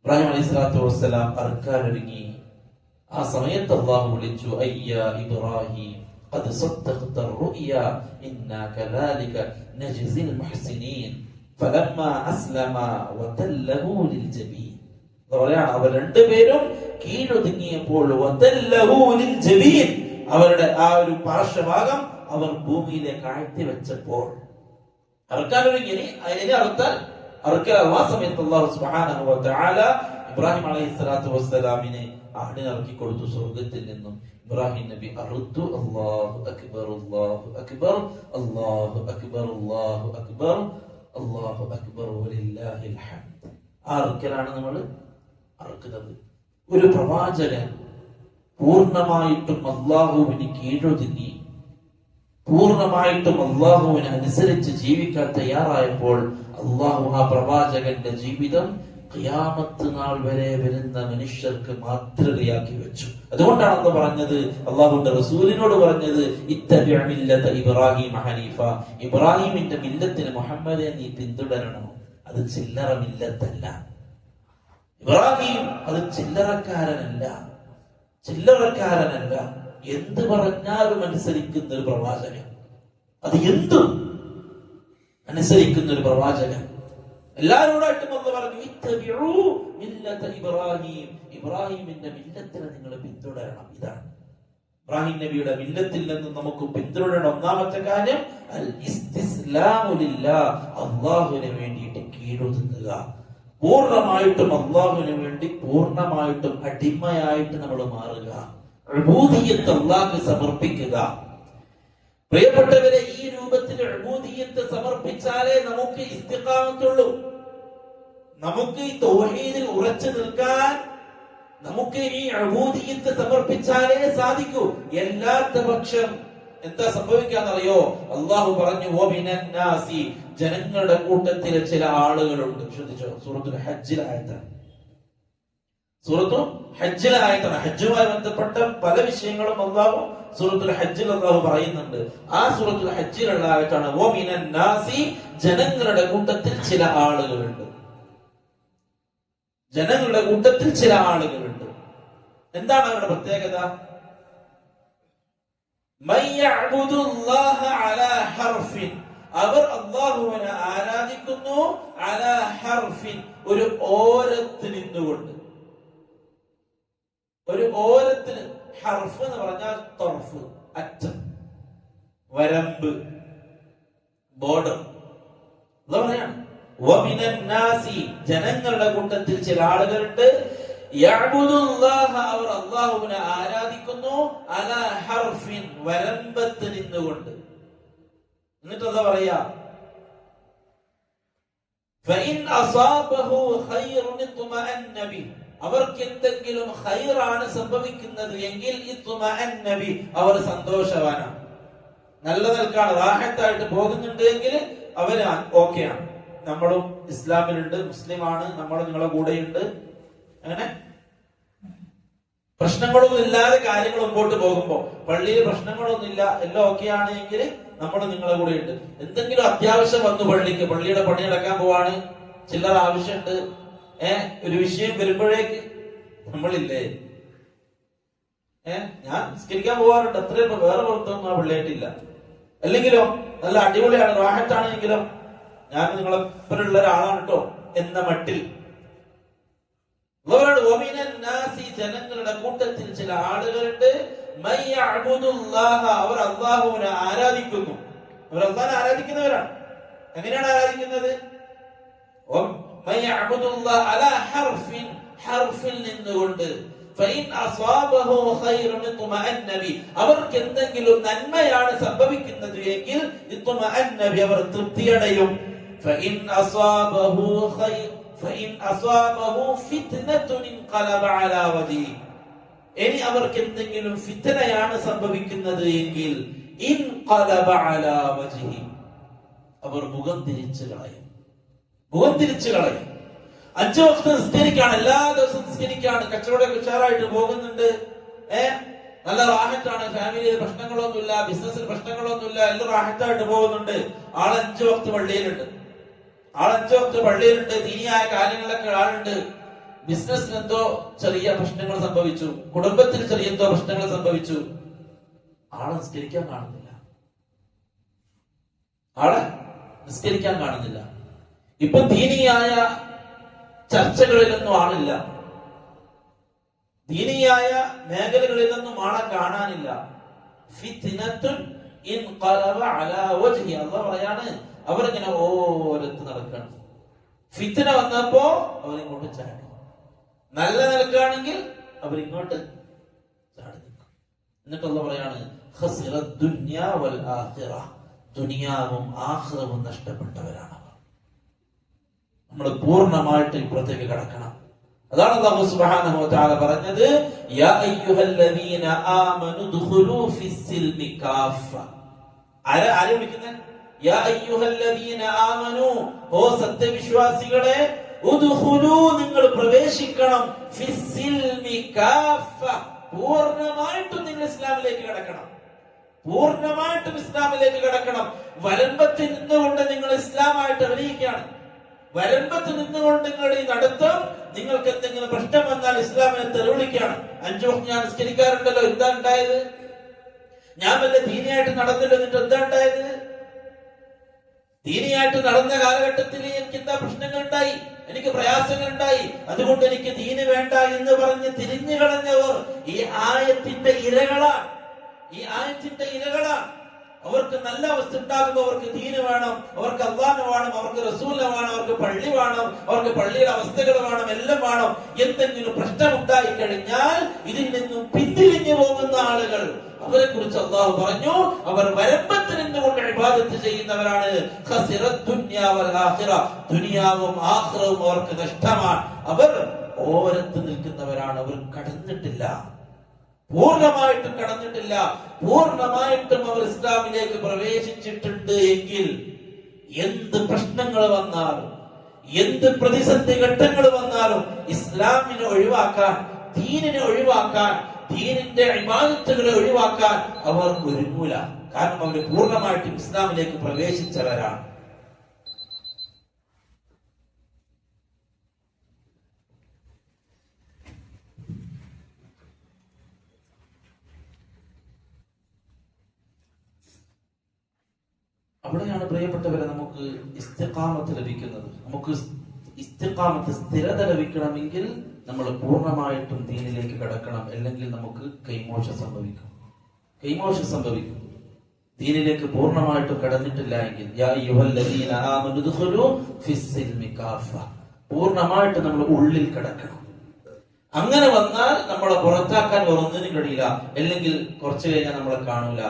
ഇബ്രാഹിം അലൈഹി സ്വലാത്തു വസ്സലാം അറുക്കാൻ ഒരുങ്ങി. ആ സമയത്ത് അല്ലാഹു വിളിച്ചു, അയ്യാ ഇബ്രാഹിം ഖദ് സദ്ദഖ്ത الرؤيا إنا كذلك نجزي المحسنين فلما أسلم وتله للجبين. അവർ രണ്ടുപേരും കീഴൊതുങ്ങിയപ്പോൾ അവരുടെ ആ ഒരു പാർശ്വഭാഗം അവർ ഭൂമിയിലേക്ക് ആഴ്ത്തി വെച്ചപ്പോൾ അറുക്കാൻ ഒരുങ്ങി. ഇനി അറുക്കൽ ആ സമയത്ത് അല്ലാഹു സുബ്ഹാനഹു വ തആല ഇബ്രാഹിം അലൈഹി സ്വലാത്തു വസ്സലാമിനെ ആടിനെ ഇറക്കി കൊടുത്തു സ്വർഗ്ഗത്തിൽ നിന്നും. ഇബ്രാഹിം നബി അറുത്തു. അല്ലാഹു അക്ബർ അല്ലാഹു അക്ബർ അല്ലാഹു അക്ബർ അല്ലാഹു അക്ബർ അല്ലാഹു അക്ബർ വലില്ലാഹിൽ ഹംദ്. ആ അറുക്കലാണ് നമ്മൾ അറുക്കുന്നത്. ഒരു പ്രവാചകൻ പൂർണ്ണമായിട്ടും അല്ലാഹുവിന് കീഴൊതുങ്ങി, പൂർണ്ണമായിട്ടും അള്ളാഹുവിനെ അനുസരിച്ച് ജീവിക്കാൻ തയ്യാറായപ്പോൾ അള്ളാഹു ആ പ്രവാചകന്റെ ജീവിതം ഖിയാമത്ത് നാൾ വരെ വരുന്ന മനുഷ്യർക്ക് മാതൃകയാക്കി വെച്ചു. അതുകൊണ്ടാണ് അന്ന് പറഞ്ഞത്, അള്ളാഹുവിന്റെ റസൂലിനോട് പറഞ്ഞത്, ഇത്തബിഅ മില്ലത ഇബ്രാഹിം ഹനീഫ, ഇബ്രാഹിമിന്റെ മില്ലത്തിന് മുഹമ്മദെ നീ പിന്തുടരണം. അത് ചില്ലറ മില്ലത്തല്ല. ഇബ്രാഹിം അത് ചില്ലറക്കാരനല്ല. എന്ത് പറഞ്ഞാലും അനുസരിക്കുന്ന ഒരു പ്രവാചകൻ, അത് എന്തും അനുസരിക്കുന്ന ഒരു പ്രവാചകൻ. എല്ലാവരോടായിട്ടും അള്ളാഹു പറഞ്ഞു, ഇത്തബിഉ മില്ലത ഇബ്രാഹിം, ഇബ്രാഹിമിന്റെ മില്ലത്തിനെ നിങ്ങൾ പിന്തുടരണം. ഇതാണ് ഇബ്രാഹിം നബിയുടെ മില്ലത്തിൽ നിന്ന് നമുക്ക് പിന്തുടരണം. ഒന്നാമത്തെ കാര്യം അൽ ഇസ്തിസ്ലാമു ലില്ലാഹ്, അല്ലാഹുവിന് വേണ്ടിയിട്ട് കീഴൊതുങ്ങുക. പൂർണ്ണമായിട്ടും അല്ലാഹുവിന് വേണ്ടി പൂർണ്ണമായിട്ടും അടിമയായിട്ട് നമ്മൾ മാറുക. ഉബൂദിയ്യത്ത് അല്ലാഹുവിന് സമർപ്പിക്കുക. പ്രിയപ്പെട്ടവരെ, ഈ രൂപത്തിൽ ഉബൂദിയ്യത്ത് സമർപ്പിച്ചാലേ നമുക്ക് ഇസ്തിഖാമത്തുള്ളൂ. നമുക്ക് ഈ തൗഹീദിൽ ഉറച്ചു നിൽക്കാൻ നമുക്ക് ഈ ഉബൂദിയ്യത്ത് സമർപ്പിച്ചാലേ സാധിക്കൂ. എല്ലാത്ത പക്ഷം എന്താ സംഭവിക്കാന്നറിയോ? അള്ളാഹു പറഞ്ഞു, വമിനന്നാസി, ജനങ്ങളുടെ കൂട്ടത്തിൽ ചില ആളുകളുണ്ട്. ശ്രദ്ധിച്ചോ, സൂറത്തുൽ ഹജ്ജിലെ ആയത്താണ്. ഹജ്ജുമായി ബന്ധപ്പെട്ട പല വിഷയങ്ങളും അള്ളാഹു സൂറത്തുൽ ഹജ്ജിൽ അള്ളാഹു പറയുന്നുണ്ട്. ആ സൂറത്തുൽ ഹജ്ജിലുള്ള ആയത്താണ് വമിനന്നാസി, ജനങ്ങളുടെ കൂട്ടത്തിൽ ചില ആളുകളുണ്ട്. ജനങ്ങളുടെ കൂട്ടത്തിൽ ചില ആളുകളുണ്ട്. എന്താണ് അവരുടെ പ്രത്യേകത? അവർ അല്ലാഹുവിനെ ആരാധിക്കുന്നു അലാ ഹർഫിൻ, ഒരു ഓരത്തിൽ നിന്നുകൊണ്ട്. ഒരു ഓരത്തിന്, ഹർഫ് എന്ന് പറഞ്ഞാൽ തർഫ്, അറ്റം, വരമ്പ്, ബോർഡർ. എന്താ പറയാണ്? വമിനന്നാസി, ജനങ്ങളുടെ കൂട്ടത്തിൽ ചില ആളുകളുണ്ട്, യഅ്ബുദുല്ലാഹ, അവർ അല്ലാഹുവിനെ ആരാധിക്കുന്നു അലാ ഹർഫിൻ, വരമ്പത്ത് നിന്നുകൊണ്ട്. എന്നിട്ട് എന്താ പറയാ? ഫഇൻ അസാബഹു ഖൈറുൻ ഇത്മഅന്ന ബിഹി, അവർക്ക് എന്തെങ്കിലും ഖൈറാണ് സംഭവിക്കുന്നത് എങ്കിൽ ഇത്മഅന്ന ബിഹി, അവർ സന്തോഷവാനാണ്. നല്ല നിൽക്കാണ്, റാഹത്തായിട്ട് പോകുന്നുണ്ട് എങ്കിൽ അവര് ഓക്കെയാണ്. നമ്മളും ഇസ്ലാമിലുണ്ട്, മുസ്ലിമാണ്, നമ്മളും നിങ്ങളെ കൂടെയുണ്ട്. അങ്ങനെ പ്രശ്നങ്ങളൊന്നും ഇല്ലാതെ കാര്യങ്ങൾ മുമ്പോട്ട് പോകുമ്പോ, പള്ളിയിൽ പ്രശ്നങ്ങളൊന്നും ഇല്ല, എല്ലാം ഓക്കെയാണ് എങ്കിൽ നമ്മൾ നിങ്ങളെ കൂടെ ഉണ്ട്. എന്തെങ്കിലും അത്യാവശ്യം വന്നു, പള്ളിയുടെ പണി നടക്കാൻ പോവാണ്, ചില്ലറ ആവശ്യമുണ്ട്, ഒരു വിഷയം വരുമ്പോഴേക്ക് നമ്മളില്ലേ? ഞാൻ നിസ്കരിക്കാൻ പോവാറുണ്ട്, അത്രയും വേറെ പുറത്തൊന്നും ആ പള്ളിയായിട്ടില്ല. അല്ലെങ്കിലോ നല്ല അടിപൊളിയാണ്, റാഹത്താണെങ്കിലും ഞാൻ നിങ്ങളെപ്പോലുള്ള ഒരാളാണ് കേട്ടോ എന്ന മട്ടിൽ. ജനങ്ങളുടെ കൂട്ടത്തിൽ ചില ആളുകളുണ്ട്, അവർ അല്ലാഹുവിനെ ആരാധിക്കുന്നു. അവർ അല്ലാഹുവിനെ ആരാധിക്കുന്നവരാണ്. എങ്ങനെയാണ് ആരാധിക്കുന്നത്? ഹർഫിൽ നിന്നുകൊണ്ട്. അവർക്ക് എന്തെങ്കിലും നന്മയാണ് സംഭവിക്കുന്നത് എങ്കിൽ അവർ തൃപ്തിയടയും. ഇനി അവർക്ക് എന്തെങ്കിലും ഫിത്നയാണ് സംഭവിക്കുന്നത് എങ്കിൽ അവർ മുഖം തിരിച്ചു കളയും. 5 വക്ത് നിസ്കരിക്കാണ്, എല്ലാ ദിവസവും നിസ്കരിക്കാണ്, കച്ചവടം ഉഷാറായിട്ട് പോകുന്നുണ്ട്, നല്ല റാഹത്താണ്, ഫാമിലിയിൽ പ്രശ്നങ്ങളൊന്നുമില്ല, ബിസിനസ്സിൽ പ്രശ്നങ്ങളൊന്നുമില്ല, എല്ലാം റാഹത്തായിട്ട് പോകുന്നുണ്ട്. 5 വക്ത് പള്ളിയിലുണ്ട്, ദീനിയായ കാര്യങ്ങളൊക്കെ ആളുണ്ട്. ബിസിനസ്സിന് എന്തോ ചെറിയ പ്രശ്നങ്ങൾ സംഭവിച്ചു, കുടുംബത്തിൽ ചെറിയ എന്തോ പ്രശ്നങ്ങൾ സംഭവിച്ചു, നിസ്കരിക്കാൻ കാണുന്നില്ല. ഇപ്പൊ ദീനിയായ ചർച്ചകളിലൊന്നും ആളില്ല, ദീനിയായ മേഖലകളിലൊന്നും ആളെ കാണാനില്ല. ഫിത്നത്തുൻ ഇൻഖലബ അലാ വജ്ഹി, അല്ലാഹു പറയാണ്, അവരിങ്ങനെ ഓരത്ത് നടക്കണം. ഫിത്ന വന്നപ്പോ അവരിങ്ങോട്ട് ചാടി. നല്ല നിലക്കാണെങ്കിൽ അവരിങ്ങോട്ട് ചാടി നിൽക്കും. എന്നിട്ട് അല്ലാഹു പറയാണ്, ഖസിറദ് ദുനിയാ വൽ ആഖിറ, ദുനിയാവും ആഖിറവും നഷ്ടപ്പെട്ടവരാണ്. നമ്മൾ പൂർണ്ണമായിട്ട് ഇപ്പുറത്തേക്ക് കടക്കണം. അതാണ് അല്ലാഹു സുബ്ഹാനഹു വ തആല പറഞ്ഞത്, യാ അയ്യുഹല്ലദീന ആമനു ദുഖുലൂ ഫിസ്സിൽമി കാഫ. ആരെ വിളിക്കുന്നത്? യാ അയ്യുഹല്ലദീന ആമനു, ഓ സത്യവിശ്വാസികളെ, ഉദ്ഖുലൂ നിങ്ങൾ പ്രവേശിക്കണം ഫിസ്സിൽമി കാഫ പൂർണ്ണമായിട്ടും നിങ്ങൾ ഇസ്ലാമിലേക്ക് കടക്കണം. പൂർണ്ണമായിട്ടും ഇസ്ലാമിലേക്ക് കടക്കണം. വരമ്പത്തിൽ നിന്നുകൊണ്ട് നിങ്ങൾ ഇസ്ലാമായിട്ട് അഭിനയിക്കുകയാണ്. വരമ്പത്ത് നിന്നുകൊണ്ട് നിങ്ങളുടെ ഈ നടത്തം നിങ്ങൾക്ക് എന്തെങ്കിലും പ്രശ്നം വന്നാൽ ഇസ്ലാമിനെ തെറിവിളിക്കുകയാണ്. 5 വക്ത് ഞാൻ നിസ്കരിക്കാറുണ്ടല്ലോ, എന്താ ഉണ്ടായത്? ഞാൻ വല്ല ദീനിയായിട്ട് നടന്നില്ല, എന്നിട്ട് എന്താ ഉണ്ടായത്? ദീനിയായിട്ട് നടന്ന കാലഘട്ടത്തിൽ എനിക്ക് എന്താ പ്രശ്നങ്ങൾ ഉണ്ടായി? എനിക്ക് പ്രയാസങ്ങൾ ഉണ്ടായി. അതുകൊണ്ട് എനിക്ക് ദീന് വേണ്ട എന്ന് പറഞ്ഞ് തിരിഞ്ഞു കളഞ്ഞവർ ഈ ആയത്തിന്റെ ഇരകളാണ്. ഈ ആയത്തിന്റെ ഇരകളാണ്. അവർക്ക് നല്ല അവസ്ഥ ഉണ്ടാകുമ്പോൾ അവർക്ക് ദീന് വേണം, അവർക്ക് അല്ലാഹ് വേണം, അവർക്ക് റസൂലിനെ വേണം, അവർക്ക് പള്ളി വേണം, അവർക്ക് പള്ളിയുടെ അവസ്ഥകൾ വേണം, എല്ലാം വേണം. എന്തെങ്കിലും പ്രശ്നം ഉണ്ടായി കഴിഞ്ഞാൽ ഇതിൽ നിന്നും പിന്തിരിഞ്ഞു പോകുന്ന ആളുകൾ, അവരെ കുറിച്ച് അല്ലാഹു പറഞ്ഞു, അവർ വരമ്പത്തിൽ നിന്നുകൊണ്ട് ഇബാദത്ത് ചെയ്യുന്നവരാണ്. ദുനിയാവും ആഖിറവും അവർക്ക് നഷ്ടമാണ്. അവർ ഓരത്ത് നിൽക്കുന്നവരാണ്. അവർ കടന്നിട്ടില്ല, പൂർണ്ണമായിട്ടും കടന്നിട്ടില്ല. പൂർണ്ണമായിട്ടും അവർ ഇസ്ലാമിലേക്ക് പ്രവേശിച്ചിട്ടുണ്ട് എങ്കിൽ എന്ത് പ്രശ്നങ്ങൾ വന്നാലും, എന്ത് പ്രതിസന്ധി ഘട്ടങ്ങൾ വന്നാലും ഇസ്ലാമിനെ ഒഴിവാക്കാൻ, ദീനിനെ ഒഴിവാക്കാൻ, ദീനിന്റെ ഇബാദത്തുകളെ ഒഴിവാക്കാൻ അവർ ഒരുങ്ങൂല. കാരണം അവർ പൂർണ്ണമായിട്ടും ഇസ്ലാമിലേക്ക് പ്രവേശിച്ചവരാണ്. അവിടെയാണ് പ്രിയപ്പെട്ടവരെ നമുക്ക് ഇസ്തിഖാമത്ത് ലഭിക്കുന്നത്. നമുക്ക് ഇസ്തിഖാമത്ത്, സ്ഥിരത ലഭിക്കണമെങ്കിൽ നമ്മൾ പൂർണ്ണമായിട്ടും ദീനിലേക്ക് കടക്കണം. അല്ലെങ്കിൽ നമുക്ക് കൈമോശം സംഭവിക്കും. കൈമോശം സംഭവിക്കും. ദീനിലേക്ക് പൂർണ്ണമായിട്ടും കടന്നിട്ടില്ല എങ്കിൽ യാ അയ്യുഹല്ലദീന ആമനു ദുഖുലൂ ഫിസ്സിൽമി കാഫ, പൂർണ്ണമായിട്ട് നമ്മൾ ഉള്ളിൽ കടക്കണം. അങ്ങനെ വന്നാൽ നമ്മളെ പുറത്താക്കാൻ ഒന്നിനും കഴിയില്ല. അല്ലെങ്കിൽ കുറച്ചു കഴിഞ്ഞാൽ നമ്മളെ കാണൂല.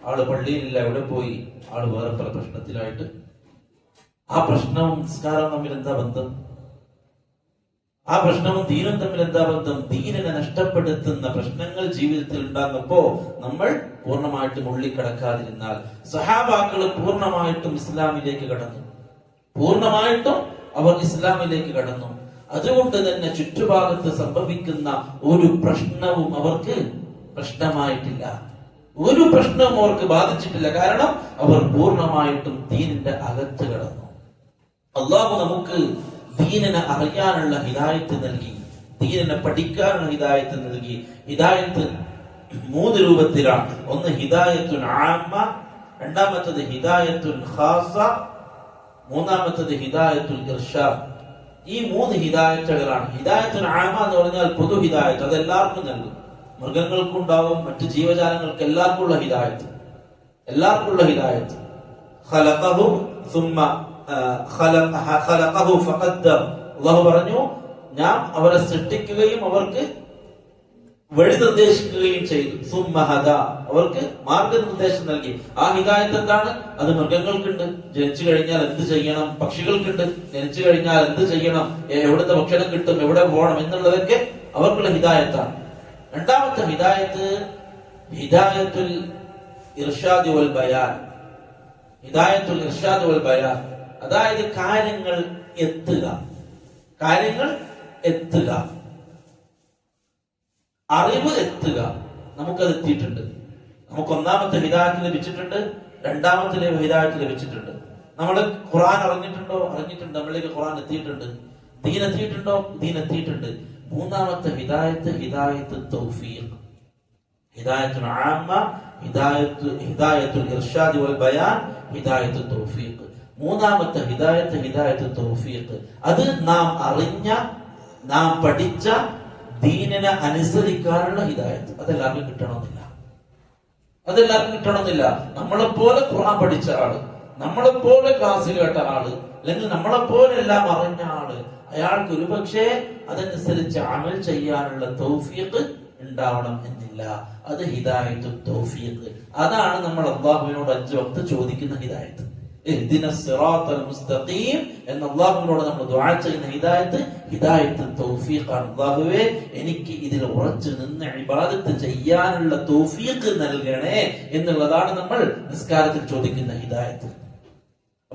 ആള് പള്ളിയിലില്ല, എവിടെ പോയി? ആള് വേറെ പല പ്രശ്നത്തിലായിട്ട്. ആ പ്രശ്നവും നിസ്കാരവും തമ്മിൽ എന്താ ബന്ധം? ആ പ്രശ്നവും ദീനും തമ്മിൽ എന്താ ബന്ധം? ദീനിനെ നഷ്ടപ്പെടുത്തുന്ന പ്രശ്നങ്ങൾ ജീവിതത്തിൽ ഉണ്ടാകുമ്പോ നമ്മൾ പൂർണ്ണമായിട്ടും ഉള്ളിക്കടക്കാതിരുന്നാൽ, സഹാബാക്കള് പൂർണ്ണമായിട്ടും ഇസ്ലാമിലേക്ക് കടന്നു. പൂർണ്ണമായിട്ടും അവർ ഇസ്ലാമിലേക്ക് കടന്നു. അതുകൊണ്ട് തന്നെ ചുറ്റുഭാഗത്ത് സംഭവിക്കുന്ന ഒരു പ്രശ്നവും അവർക്ക് പ്രശ്നമായിട്ടില്ല. ഒരു പ്രശ്നവും അവർക്ക് ബാധിച്ചിട്ടില്ല. കാരണം അവർ പൂർണ്ണമായിട്ടും ദീനിന്റെ അകത്ത് കടന്നു. അല്ലാഹു നമുക്ക് ദീനിനെ അറിയാനുള്ള ഹിദായത്ത് നൽകി, ദീനിനെ പഠിക്കാനുള്ള ഹിദായത്ത് നൽകി. ഹിദായത്ത് 3 രൂപത്തിലാണ്. ഒന്ന് ഹിദായത്തുൻ ആമ്മ, രണ്ടാമത്തത് ഹിദായത്തുൻ ഖാസ, മൂന്നാമത്തത് ഹിദായത്തുൽ ഇർഷാദ്. ഈ 3 ഹിദായത്തുകളാണ്. ഹിദായത്തുൻ ആമ്മ എന്ന് പറഞ്ഞാൽ പൊതു ഹിദായത്ത്, അത് എല്ലാവർക്കും നൽകും. മൃഗങ്ങൾക്കുണ്ടാവും, മറ്റു ജീവജാലങ്ങൾക്ക് എല്ലാവർക്കും ഉള്ള ഹിദായത്ത്, എല്ലാവർക്കും ഉള്ള ഹിദായത്ത്. ഖലഖഹു സുമ്മ ഖലഖഹു ഫഖദ്ദർ. അല്ലാഹു പറഞ്ഞു, ഞാൻ അവരെ സൃഷ്ടിക്കുകയും അവർക്ക് വഴി നിർദ്ദേശിക്കുകയും ചെയ്തു. സുമ്മ ഹദാ, അവർക്ക് മാർഗനിർദ്ദേശം നൽകി. ആ ഹിദായത്ത് എന്താണ്? അത് മൃഗങ്ങൾക്കുണ്ട്, ജനിച്ചു കഴിഞ്ഞാൽ എന്ത് ചെയ്യണം. പക്ഷികൾക്കുണ്ട്, ജനിച്ചു കഴിഞ്ഞാൽ എന്ത് ചെയ്യണം, എവിടുത്തെ ഭക്ഷണം കിട്ടും, എവിടെ പോകണം എന്നുള്ളതൊക്കെ അവർക്കുള്ള ഹിദായത്താണ്. രണ്ടാമത്തെ ഹിദായത്ത് ഹിദായത്തുൽ ഇർഷാദ് വൽ ബയാൻ. ഹിദായത്തുൽ ഇർഷാദ് വൽ ബയാൻ, അതായത് കാര്യങ്ങൾ എത്തുക, കാര്യങ്ങൾ എത്തുക, അറിവ് എത്തുക. നമുക്കത് എത്തിയിട്ടുണ്ട്. നമുക്ക് ഒന്നാമത്തെ ഹിദായത്ത് ലഭിച്ചിട്ടുണ്ട്, രണ്ടാമത്തെ ഹിദായത്ത് ലഭിച്ചിട്ടുണ്ട്. നമ്മൾ ഖുർആൻ അറിഞ്ഞിട്ടുണ്ടോ? അറിഞ്ഞിട്ടുണ്ട്. നമ്മളിലേക്ക് ഖുർആൻ എത്തിയിട്ടുണ്ട്. ദീൻ എത്തിയിട്ടുണ്ടോ? ദീൻ എത്തിയിട്ടുണ്ട്. മൂന്നാമത്തെ ഹിദായത്ത് ഹിദായത്ത് തൗഫീഖ്, ഹിദായത്തുൽ ആമ്മ, ഹിദായത്തുൽ ഇർഷാദ് വൽ ബയാൻ, ഹിദായത്ത് തൗഫീഖ്. മൂന്നാമത്തെ ഹിദായത്ത് ഹിദായത്ത് തൗഫീഖ്. അത് നാം അറിഞ്ഞ, നാം പഠിച്ച ദീനിനെ അനുസരിക്കാനുള്ള ഹിദായത്ത്. അതെല്ലാവർക്കും കിട്ടണമെന്നില്ല. അതെല്ലാവർക്കും കിട്ടണമെന്നില്ല. നമ്മളെപ്പോലെ ഖുർആൻ പഠിച്ച ആള്, നമ്മളെപ്പോലെ ക്ലാസ് കേട്ട ആള്, അല്ലെങ്കിൽ നമ്മളെപ്പോലെ എല്ലാം അറിഞ്ഞ ആള്, അയാൾക്ക് ഒരുപക്ഷെ അതനുസരിച്ച് അമൽ ചെയ്യാനുള്ള തൗഫീഖ് ഉണ്ടാവണം എന്നില്ല. അത് ഹിദായത്തു തൗഫീഖ്. അതാണ് നമ്മൾ അല്ലാഹുവിനോട് 5 വക്ത് ചോദിക്കുന്ന ഹിദായത്ത്. ഇഹ്ദിനസ് സിറാത്തൽ മുസ്തഖീം എന്ന് അല്ലാഹുവിനോട് നമ്മൾ ദുആ ചെയ്യുന്ന ഹിദായത്ത് ഹിദായത്തു തൗഫീഖാണ്. അല്ലാഹുവേ, എനിക്ക് ഇതിൽ ഉറച്ചു നിന്ന് ഇബാദത്ത് ചെയ്യാനുള്ള തൗഫീഖ് നൽകണേ എന്നുള്ളതാണ് നമ്മൾ നിസ്കാരത്തിൽ ചോദിക്കുന്ന ഹിദായത്ത്.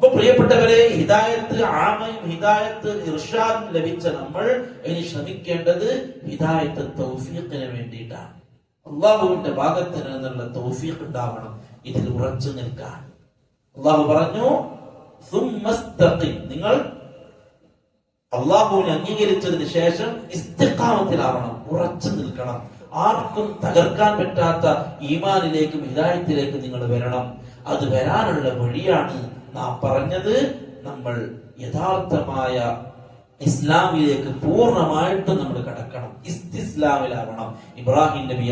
അപ്പൊ പ്രിയപ്പെട്ടവരെ, ഹിദായത്ത് ആമയും ഹിദായത്ത് ഇർഷാദും ലഭിച്ച നമ്മൾ ഇനി ശ്രമിക്കേണ്ടത് ഹിദായത്ത് തൗഫീഖിന് വേണ്ടിയിട്ടാണ്. അള്ളാഹുവിന്റെ ഭാഗത്ത് നിന്നുള്ള തൗഫീഖ് ഉണ്ടാവണം, ഇതിൽ ഉറച്ചു നിൽക്കാൻ. അള്ളാഹു പറഞ്ഞു, നിങ്ങൾ അള്ളാഹുവിനെ അംഗീകരിച്ചതിന് ശേഷം ഇസ്തിഖാമത്തിലാവണം, ഉറച്ചു നിൽക്കണം. ആർക്കും തകർക്കാൻ പറ്റാത്ത ഈമാനിലേക്കും ഹിദായത്തിലേക്കും നിങ്ങൾ വരണം. അത് വരാനുള്ള വഴിയാണ് നാം പറഞ്ഞത്. നമ്മൾ യഥാർത്ഥമായ ഇസ്ലാമിലേക്ക് പൂർണ്ണമായിട്ടും നമ്മൾ കടക്കണം, ഇസ്തിസ്ലാമിലാവണം. ഇബ്രാഹിം നബി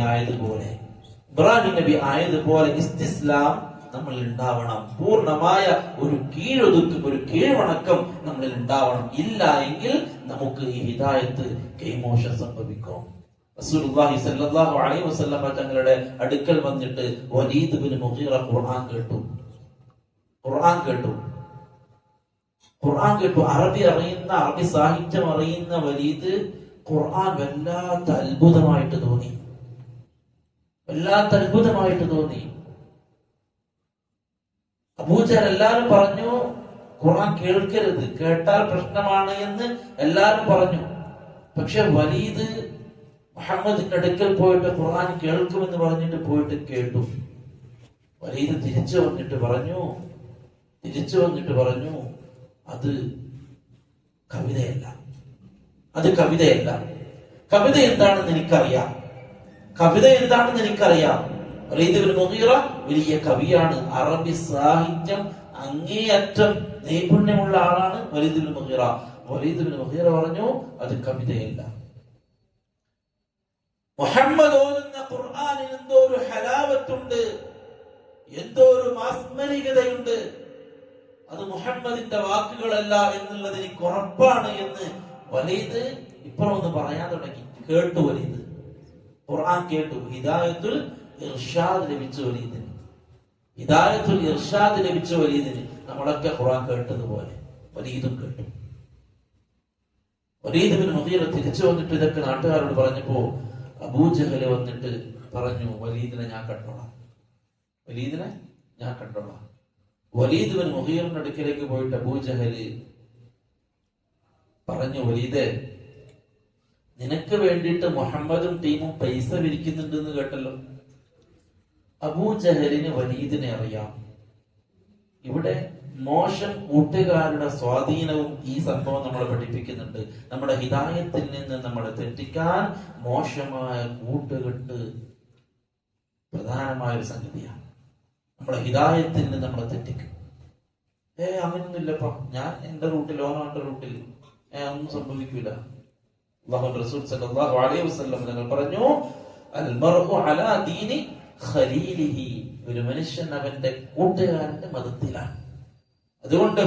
ആയതുപോലെ ഇസ്തിസ്ലാം നമ്മളിൽ ഉണ്ടാവണം. പൂർണ്ണമായ ഒരു കീഴൊതുക്കും, ഒരു കീഴ്വണക്കം നമ്മളിൽ ഉണ്ടാവണം. ഇല്ല എങ്കിൽ നമുക്ക് ഈ ഹിദായത്ത് കൈമോശം സംഭവിക്കും. റസൂലുള്ളാഹി സ്വല്ലല്ലാഹു അലൈഹി വസല്ലം തങ്ങളുടെ അടുക്കൽ വന്നിട്ട് വലീദ് ബിൻ മുഗീറ ഖുർആൻ കേട്ടു. അറബി അറിയുന്ന, അറബി സാഹിത്യം അറിയുന്ന വലീദ് ഖുർആൻ വല്ലാത്ത അത്ഭുതമായിട്ട് തോന്നി. അബൂജഹൽ എല്ലാരും പറഞ്ഞു ഖുർആൻ കേൾക്കരുത്, കേട്ടാൽ പ്രശ്നമാണ് എന്ന് എല്ലാരും പറഞ്ഞു. പക്ഷെ വലീദ് മുഹമ്മദിന്റെ അടുക്കൽ പോയിട്ട് ഖുർആൻ കേൾക്കുമെന്ന് പറഞ്ഞിട്ട് പോയിട്ട് കേട്ടു. വലീദ് തിരിച്ചു വന്നിട്ട് പറഞ്ഞു അത് കവിതയല്ല. കവിത എന്താണെന്ന് എനിക്കറിയാം. വലീദ് ബിൻ മുഗീറ വലിയ കവിയാണ്. അറബി സാഹിത്യം അങ്ങേയറ്റം നൈപുണ്യമുള്ള ആളാണ് വലീദ് ബിൻ മുഗീറ. വലീദ് ബിൻ മുഗീറ പറഞ്ഞു അത് കവിതയല്ല. മുഹമ്മദ് ഓതുന്ന ഖുർആനിൽ എന്തോ ഒരു ഹലാവത്തുണ്ട്, എന്തോ ഒരു മാസ്മരികതയുണ്ട്. അത് മുഹമ്മദിന്റെ വാക്കുകളല്ല എന്നുള്ളത് എനിക്ക് ഉറപ്പാണ് എന്ന് വലീദ് ഇപ്പുറം ഒന്ന് പറയാൻ തുടങ്ങി. കേട്ടു വലീദ്, ഖുർആൻ കേട്ടു. ഹിദായത്തുൽ ഇർഷാദ് ലഭിച്ച വലീദിന് നമ്മളൊക്കെ ഖുർആൻ കേട്ടതുപോലെ വലീദും കേട്ടു. വലീദ് ബിൻ മുഗീറ തിരിച്ചു വന്നിട്ട് ഇതൊക്കെ നാട്ടുകാരോട് പറഞ്ഞപ്പോ അബൂജഹൽ വന്നിട്ട് പറഞ്ഞു, വലീദിനെ ഞാൻ കണ്ടോളാം. വലീദ് ബിൻ മുഗീറിന്റെ അടുക്കിലേക്ക് പോയിട്ട് അബൂജഹല് പറഞ്ഞു, വലീദേ, നിനക്ക് വേണ്ടിയിട്ട് മുഹമ്മദും ടീമും പൈസ വിരിക്കുന്നുണ്ട് എന്ന് കേട്ടല്ലോ. അബൂജഹലിന് വലീദിനെ അറിയാം. ഇവിടെ മോശം കൂട്ടുകാരുടെ സ്വാധീനവും ഈ സംഭവം നമ്മളെ പഠിപ്പിക്കുന്നുണ്ട്. നമ്മുടെ ഹിദായത്തിൽ നിന്ന് നമ്മളെ തെറ്റിക്കാൻ മോശമായ കൂട്ടുകെട്ട് പ്രധാനമായ ഒരു സംഗതിയാണ്. നമ്മുടെ ഹിദായത്തിൽ നിന്ന് നമ്മളെ തെറ്റിക്കും. അങ്ങനൊന്നുമില്ലപ്പാ, ഞാൻ എന്റെ റൂട്ടിൽ, ഓന്റെ റൂട്ടിൽ ഒന്നും സംഭവിക്കില്ല. അല്ലാഹുവിന്റെ റസൂൽ സല്ലല്ലാഹു അലൈഹി വസല്ലം തങ്ങൾ പറഞ്ഞു, അൽ മർഉ അലാ ദീനി ഖലീലിഹി, ഒരു മനുഷ്യൻ അവന്റെ കൂട്ടുകാരന്റെ മതത്തിലാണ്. അതുകൊണ്ട്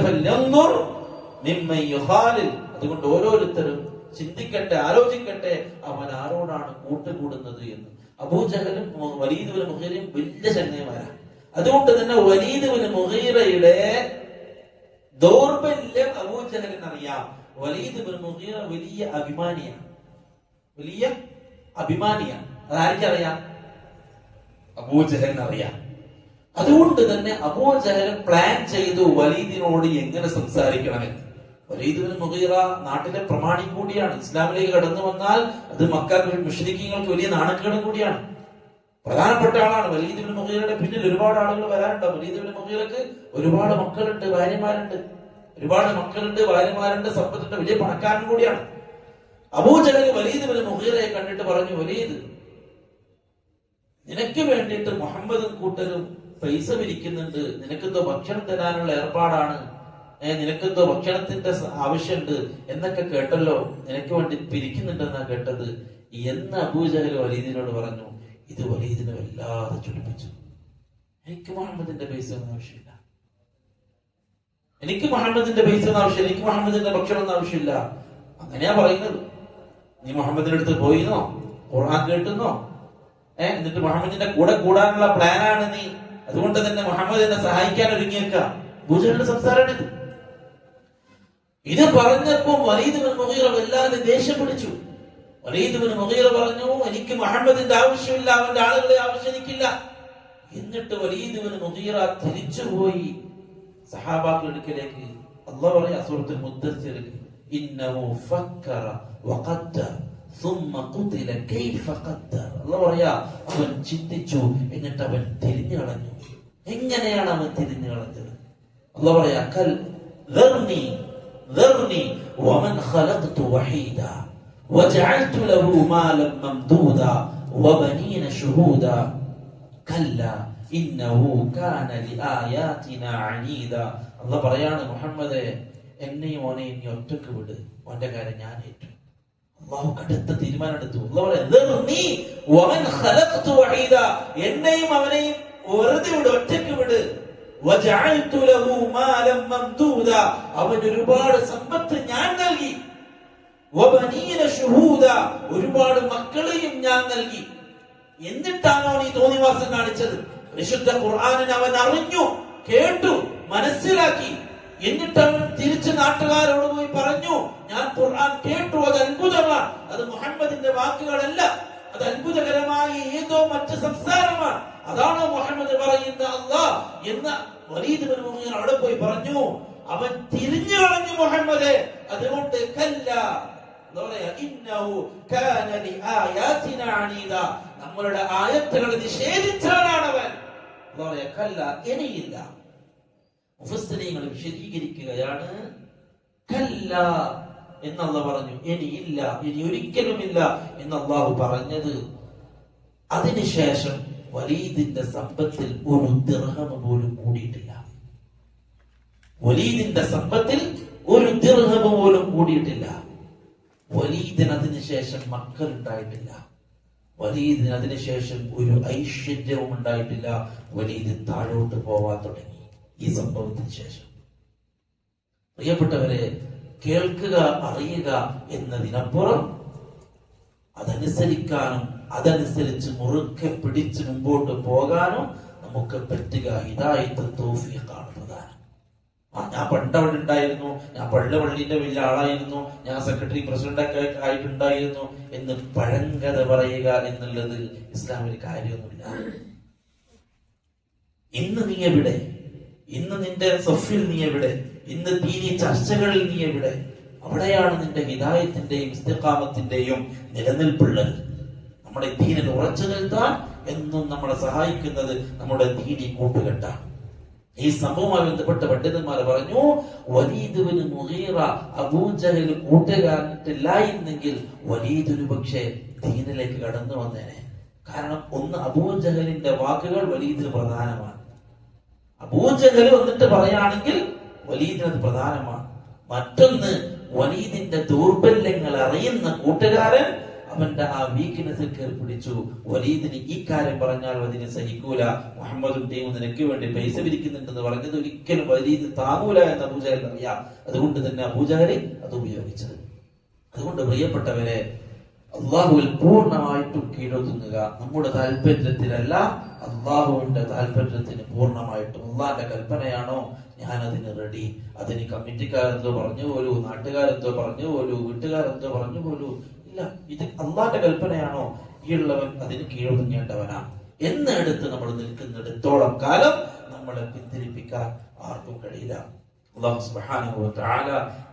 അതുകൊണ്ട് ഓരോരുത്തരും ചിന്തിക്കട്ടെ, ആലോചിക്കട്ടെ അവൻ ആരോടാണ് കൂട്ടുകൂടുന്നത് എന്ന്. അബൂജഹലും വലീദ് ബിൻ മുഗീറയും വലിയ ചങ്ങായിമാരാണ്. അതുകൊണ്ട് തന്നെ വലീദ് ബിൻ മുഗീറയുടെ ദൗർബല്യം അബൂജഹലിന് അറിയാം. വലീദ് ബിൻ മുഗീറ വലിയ അഭിമാനിയാണ്. അതാർക്കറിയാം? അബൂജഹലിന് അറിയാം. അതുകൊണ്ട് തന്നെ അബൂജഹൽ പ്ലാൻ ചെയ്തു വലീദിനോട് എങ്ങനെ സംസാരിക്കണമെന്ന്. വലീദ് ബിൻ മുഗീറ നാട്ടിലെ പ്രമാണി കൂടിയാണ്. ഇസ്ലാമിലേക്ക് കടന്നു വന്നാൽ അത് മക്ക മുശ്രിക്കീങ്ങൾക്ക് വലിയ നാണക്കേടും കൂടിയാണ്. പ്രധാനപ്പെട്ട ആളാണ്. വലീദ് ബിൻ മുഗീറയുടെ പിന്നിൽ ഒരുപാട് ആളുകൾ വരാനുണ്ട്. വലീദ് ബിൻ മുഗീറക്ക് ഒരുപാട് മക്കളുണ്ട്, ഭാര്യമാരുണ്ട്, സമ്പത്തുണ്ട്, വലിയ പണക്കാരൻ കൂടിയാണ്. അബൂജഹൽ വലീദ് ബിൻ മുഗീറയെ കണ്ടിട്ട് പറഞ്ഞു, വലീദ്, നിനക്ക് വേണ്ടിയിട്ട് മുഹമ്മദും കൂട്ടരും പൈസ വിരിക്കുന്നുണ്ട്, നിനക്കെന്തോ ഭക്ഷണം തരാനുള്ള ഏർപ്പാടാണ്, നിനക്കെന്തോ ഭക്ഷണത്തിന്റെ ആവശ്യമുണ്ട് എന്നൊക്കെ കേട്ടല്ലോ, നിനക്ക് വേണ്ടി പിരിക്കുന്നുണ്ടെന്നാ കേട്ടത് എന്ന് അബൂജഹൽ വലീദിനോട് പറഞ്ഞു. ഇത് വലീദിനെ വല്ലാതെ ചൊടിപ്പിച്ചു. എനിക്ക് മുഹമ്മദിന്റെ പൈസ ഒന്നും ആവശ്യമില്ല, എനിക്ക് മുഹമ്മദിന്റെ ഭക്ഷണം ഒന്നും ആവശ്യമില്ല. അങ്ങനെയാ പറയുന്നത്. നീ മുഹമ്മദിന്റെ അടുത്ത് പോയിന്നോ, ഖുർആൻ കേട്ടുന്നോ, എന്നിട്ട് മുഹമ്മദിന്റെ കൂടെ കൂടാനുള്ള പ്ലാനാണ് നീ. അതുകൊണ്ട് തന്നെ മുഹമ്മദിനെ സഹായിക്കാൻ ഒരുങ്ങിയേക്ക. അബൂജഹലിന്റെ സംസാരമാണിത്. ഇത് പറഞ്ഞപ്പോ വലീദ് ബിൻ മുഗീറ വല്ലാതെ ദേഷ്യം പിടിച്ചു. വലീദ് ബിൻ മുഗീറ പറഞ്ഞു, എനിക്ക് മുഹമ്മദിന്റെ ആവശ്യമില്ല, അവന്റെ ആളുകളെ ആവശ്യം എനിക്കില്ല. എന്നിട്ട് വലീദ് ബിൻ മുഗീറ തിരിച്ചുപോയി സഹാബാക്കളുടെ അടുക്കലേക്ക് അല്ലാഹു പറയാ സൂറത്തുൽ മുദ്ദസ്സിറിൽ ഇന്നഹു ഫക്കറ വഖദ്ദർ ثم قتل كيف قدر. അല്ലാഹു പറയാ അവൻ ചിന്തിച്ചു എന്നിട്ട് അവൻ തിരിഞ്ഞു കളഞ്ഞു. എങ്ങനെയാണ് അവൻ തിരിഞ്ഞു കളഞ്ഞത്? അല്ലാഹു പറയാ കൽ ذرني ومن خلقت وحيدا وجعلت له مالا ممدودا وبنين شهودا كلا إنه كان لآياتنا عنيدا. അല്ലാഹു പറയാണ് മുഹമ്മദേ എന്നെയും ഓനെയും നീ ഒറ്റക്ക് വിട്, ഓന്റെ കാര്യം ഞാൻ ഏറ്റു. അല്ലാഹു കടുത്ത തീരുമാനം എടുത്തു. അല്ലാഹു പറയാ ذرني ومن خلقت وحيدا, എന്നെയും അവനെയും വെറുതെ വിട്, ഒറ്റക്ക് വിട്. وجعلت له مالا ممدودا, അവന് ഒരുപാട് സമ്പത്ത് ഞാൻ നൽകി. وبنين شهودا, ഒരുപാട് മക്കളെയും ഞാൻ നൽകി. എന്നിട്ടാണോ നീ തോന്നിവാസം കാണിച്ചത്? വിശുദ്ധ ഖുർആനിനെ അവൻ അറിഞ്ഞു, കേട്ടു, മനസ്സിലാക്കി. എന്നിട്ട് അവൻ തിരിച്ച് നാട്ടുകാരോട് പോയി പറഞ്ഞു, ഞാൻ ഖുർആൻ കേട്ടു, അത് അത്ഭുതമാണ്, അത് മുഹമ്മദിന്റെ വാക്കുകളല്ല, അത് അത്ഭുതകരമായ ഏതോ മറ്റു സംസാരമാണ്, അതാണോ മുഹമ്മദ് പറയുന്ന അല്ലാഹ് എന്ന് വലീദ് ഇബ്നു മുഗീറ അവിടെ പോയി പറഞ്ഞു. അവൻ തിരിഞ്ഞു കളഞ്ഞു മുഹമ്മദേ. അതുകൊണ്ട് കല്ലാ, ഇന്നഹു കാന ലിആയാതിനാ അനീദാ, നമ്മളുടെ ആയത്തുകൾ നിഷേധിച്ചവനാണ് അവൻ. കല്ലാ, ഇനിയില്ല. മുഫസ്സിരീങ്ങൾ വിശദീകരിക്കുകയാണ്, കല്ലാ എന്നല്ല പറഞ്ഞു, ഇനിയില്ല, ഇനി ഒരിക്കലുമില്ല എന്ന് അല്ലാഹു പറഞ്ഞത്. അതിനുശേഷം വലീദിന്റെ സമ്പത്തിൽ ഒരു ദിർഹം പോലും കൂടിയിട്ടില്ല. വലീദിന്റെ സമ്പത്തിൽ ഒരു ദിർഹം പോലും കൂടിയിട്ടില്ല. വലീദിന് അതിനുശേഷം മക്കൾ ഉണ്ടായിട്ടില്ല. വലീദിന് അതിനുശേഷം ഒരു ഐശ്വര്യവും ഉണ്ടായിട്ടില്ല. വലീദ് താഴോട്ട് പോവാൻ തുടങ്ങി ഈ സംഭവത്തിന് ശേഷം. പ്രിയപ്പെട്ടവരെ, കേൾക്കുക, അറിയുക എന്നതിനപ്പുറം അതനുസരിക്കാനും അതനുസരിച്ച് മുറുക്കെ പിടിച്ച് മുമ്പോട്ട് പോകാനും നമുക്ക് പറ്റുക ഹിദായത്ത് തൗഫീഖാണ് പ്രധാനം. ഞാൻ പണ്ടവിടെ ഉണ്ടായിരുന്നു, ഞാൻ പള്ളിന്റെ വലിയ ആളായിരുന്നു, ഞാൻ സെക്രട്ടറി പ്രസിഡന്റ് ഒക്കെ ആയിട്ടുണ്ടായിരുന്നു എന്ന് പഴങ്കഥ പറയുക എന്നുള്ളത് ഇസ്ലാമിൽ കാര്യമൊന്നുമില്ല. ഇന്ന് നീ എവിടെ? ഇന്ന് നിന്റെ സഫിൽ നീ എവിടെ? ഇന്ന് ദീനി ചർച്ചകളിൽ നീ എവിടെ? അവിടെയാണ് നിന്റെ ഹിദായത്തിന്റെയും ഇസ്തിഖാമത്തിന്റെയും നിലനിൽപ്പുള്ളത്. നമ്മുടെ ദീനിൽ ഉറച്ചു നിൽക്കാൻ എന്നും നമ്മളെ സഹായിക്കുന്നത് നമ്മുടെ ദീനി കൂട്ടുകെട്ടാണ്. ഈ സംഭവവുമായി ബന്ധപ്പെട്ട പണ്ഡിതന്മാർ പറഞ്ഞു, വലീദ് ഇബ്നു മുഗീറ അബൂജഹൽ കൂട്ടുകാരനിട്ടില്ലായിരുന്നെങ്കിൽ വലീദ് ഒരു പക്ഷേ ദീനിലേക്ക് കടന്നു വന്നേനെ. കാരണം ഒന്ന്, അബൂജഹലിന്റെ വാക്കുകൾ വലീദിന് പ്രധാനമാണ്. അബൂജഹൽ വന്നിട്ട് പറയുകയാണെങ്കിൽ വലീദിന് അത് പ്രധാനമാണ്. മറ്റൊന്ന്, വലീദിന്റെ ദൗർബല്യങ്ങൾ അറിയുന്ന കൂട്ടുകാരൻ അവന്റെ ആ വീക്ക്നെസ്സിൽ കയറി പിടിച്ചു. വലീദിന് ഈ കാര്യം പറഞ്ഞാൽ അതിന് സഹിക്കൂല, മുഹമ്മദും ടീമും നിനക്ക് വേണ്ടി പൈസ പിരിക്കുന്നുണ്ടെന്ന് പറഞ്ഞത് ഒരിക്കലും വലീദ് താങ്ങൂല എന്ന് അബൂജഹൽ അറിയാം. അതുകൊണ്ട് തന്നെ അബൂജഹൽ അത് ഉപയോഗിച്ചത്. അതുകൊണ്ട് പ്രിയപ്പെട്ടവരെ, അള്ളാഹുവിൽ പൂർണ്ണമായിട്ടും കീഴൊതുങ്ങുക. നമ്മുടെ താല്പര്യത്തിലല്ല, അള്ളാഹുവിന്റെ താല്പര്യത്തിന് പൂർണ്ണമായിട്ടും. അള്ളാഹിന്റെ കൽപ്പനയാണോ, ഞാൻ അതിന് റെഡി. അതിന് കമ്മിറ്റിക്കാരെന്തോ പറഞ്ഞു പോലൂ, നാട്ടുകാരെന്തോ പറഞ്ഞു പോലൂ, വീട്ടുകാരെന്തോ പറഞ്ഞു പോലൂ, ഇല്ല, ഇത് അള്ളാഹിന്റെ കൽപ്പനയാണോ, ഈ ഉള്ളവൻ അതിന് കീഴൊതുങ്ങേണ്ടവനാണ് എന്നെടുത്ത് നമ്മൾ നിൽക്കുന്നിടത്തോളം കാലം നമ്മളെ പിന്തിരിപ്പിക്കാൻ ആർക്കും കഴിയില്ല. അല്ലാഹു സുബ്ഹാനഹു വ തആല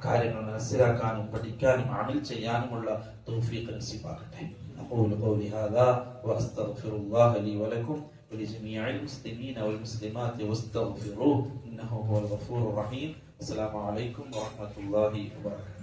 കാര്യങ്ങൾ മനസ്സിലാക്കാനും പഠിക്കാനും അമൽ ചെയ്യാനുമുള്ള തൗഫീഖ് നസീബാക്കട്ടെ. അഖൂലു ഖൗലി ഹാദാ വഅസ്തഗ്ഫിറുല്ലാഹ ലി വലക്കും വലിജമീഇൽ മുസ്ലിമീന വൽ മുസ്ലിമാത്തി വസ്തഗ്ഫിറൂഹു ഇന്നഹു ഹുവൽ ഗഫൂറുർ റഹീം. അസ്സലാമു അലൈക്കും വറഹ്മത്തുള്ളാഹി വബറകാതുഹു.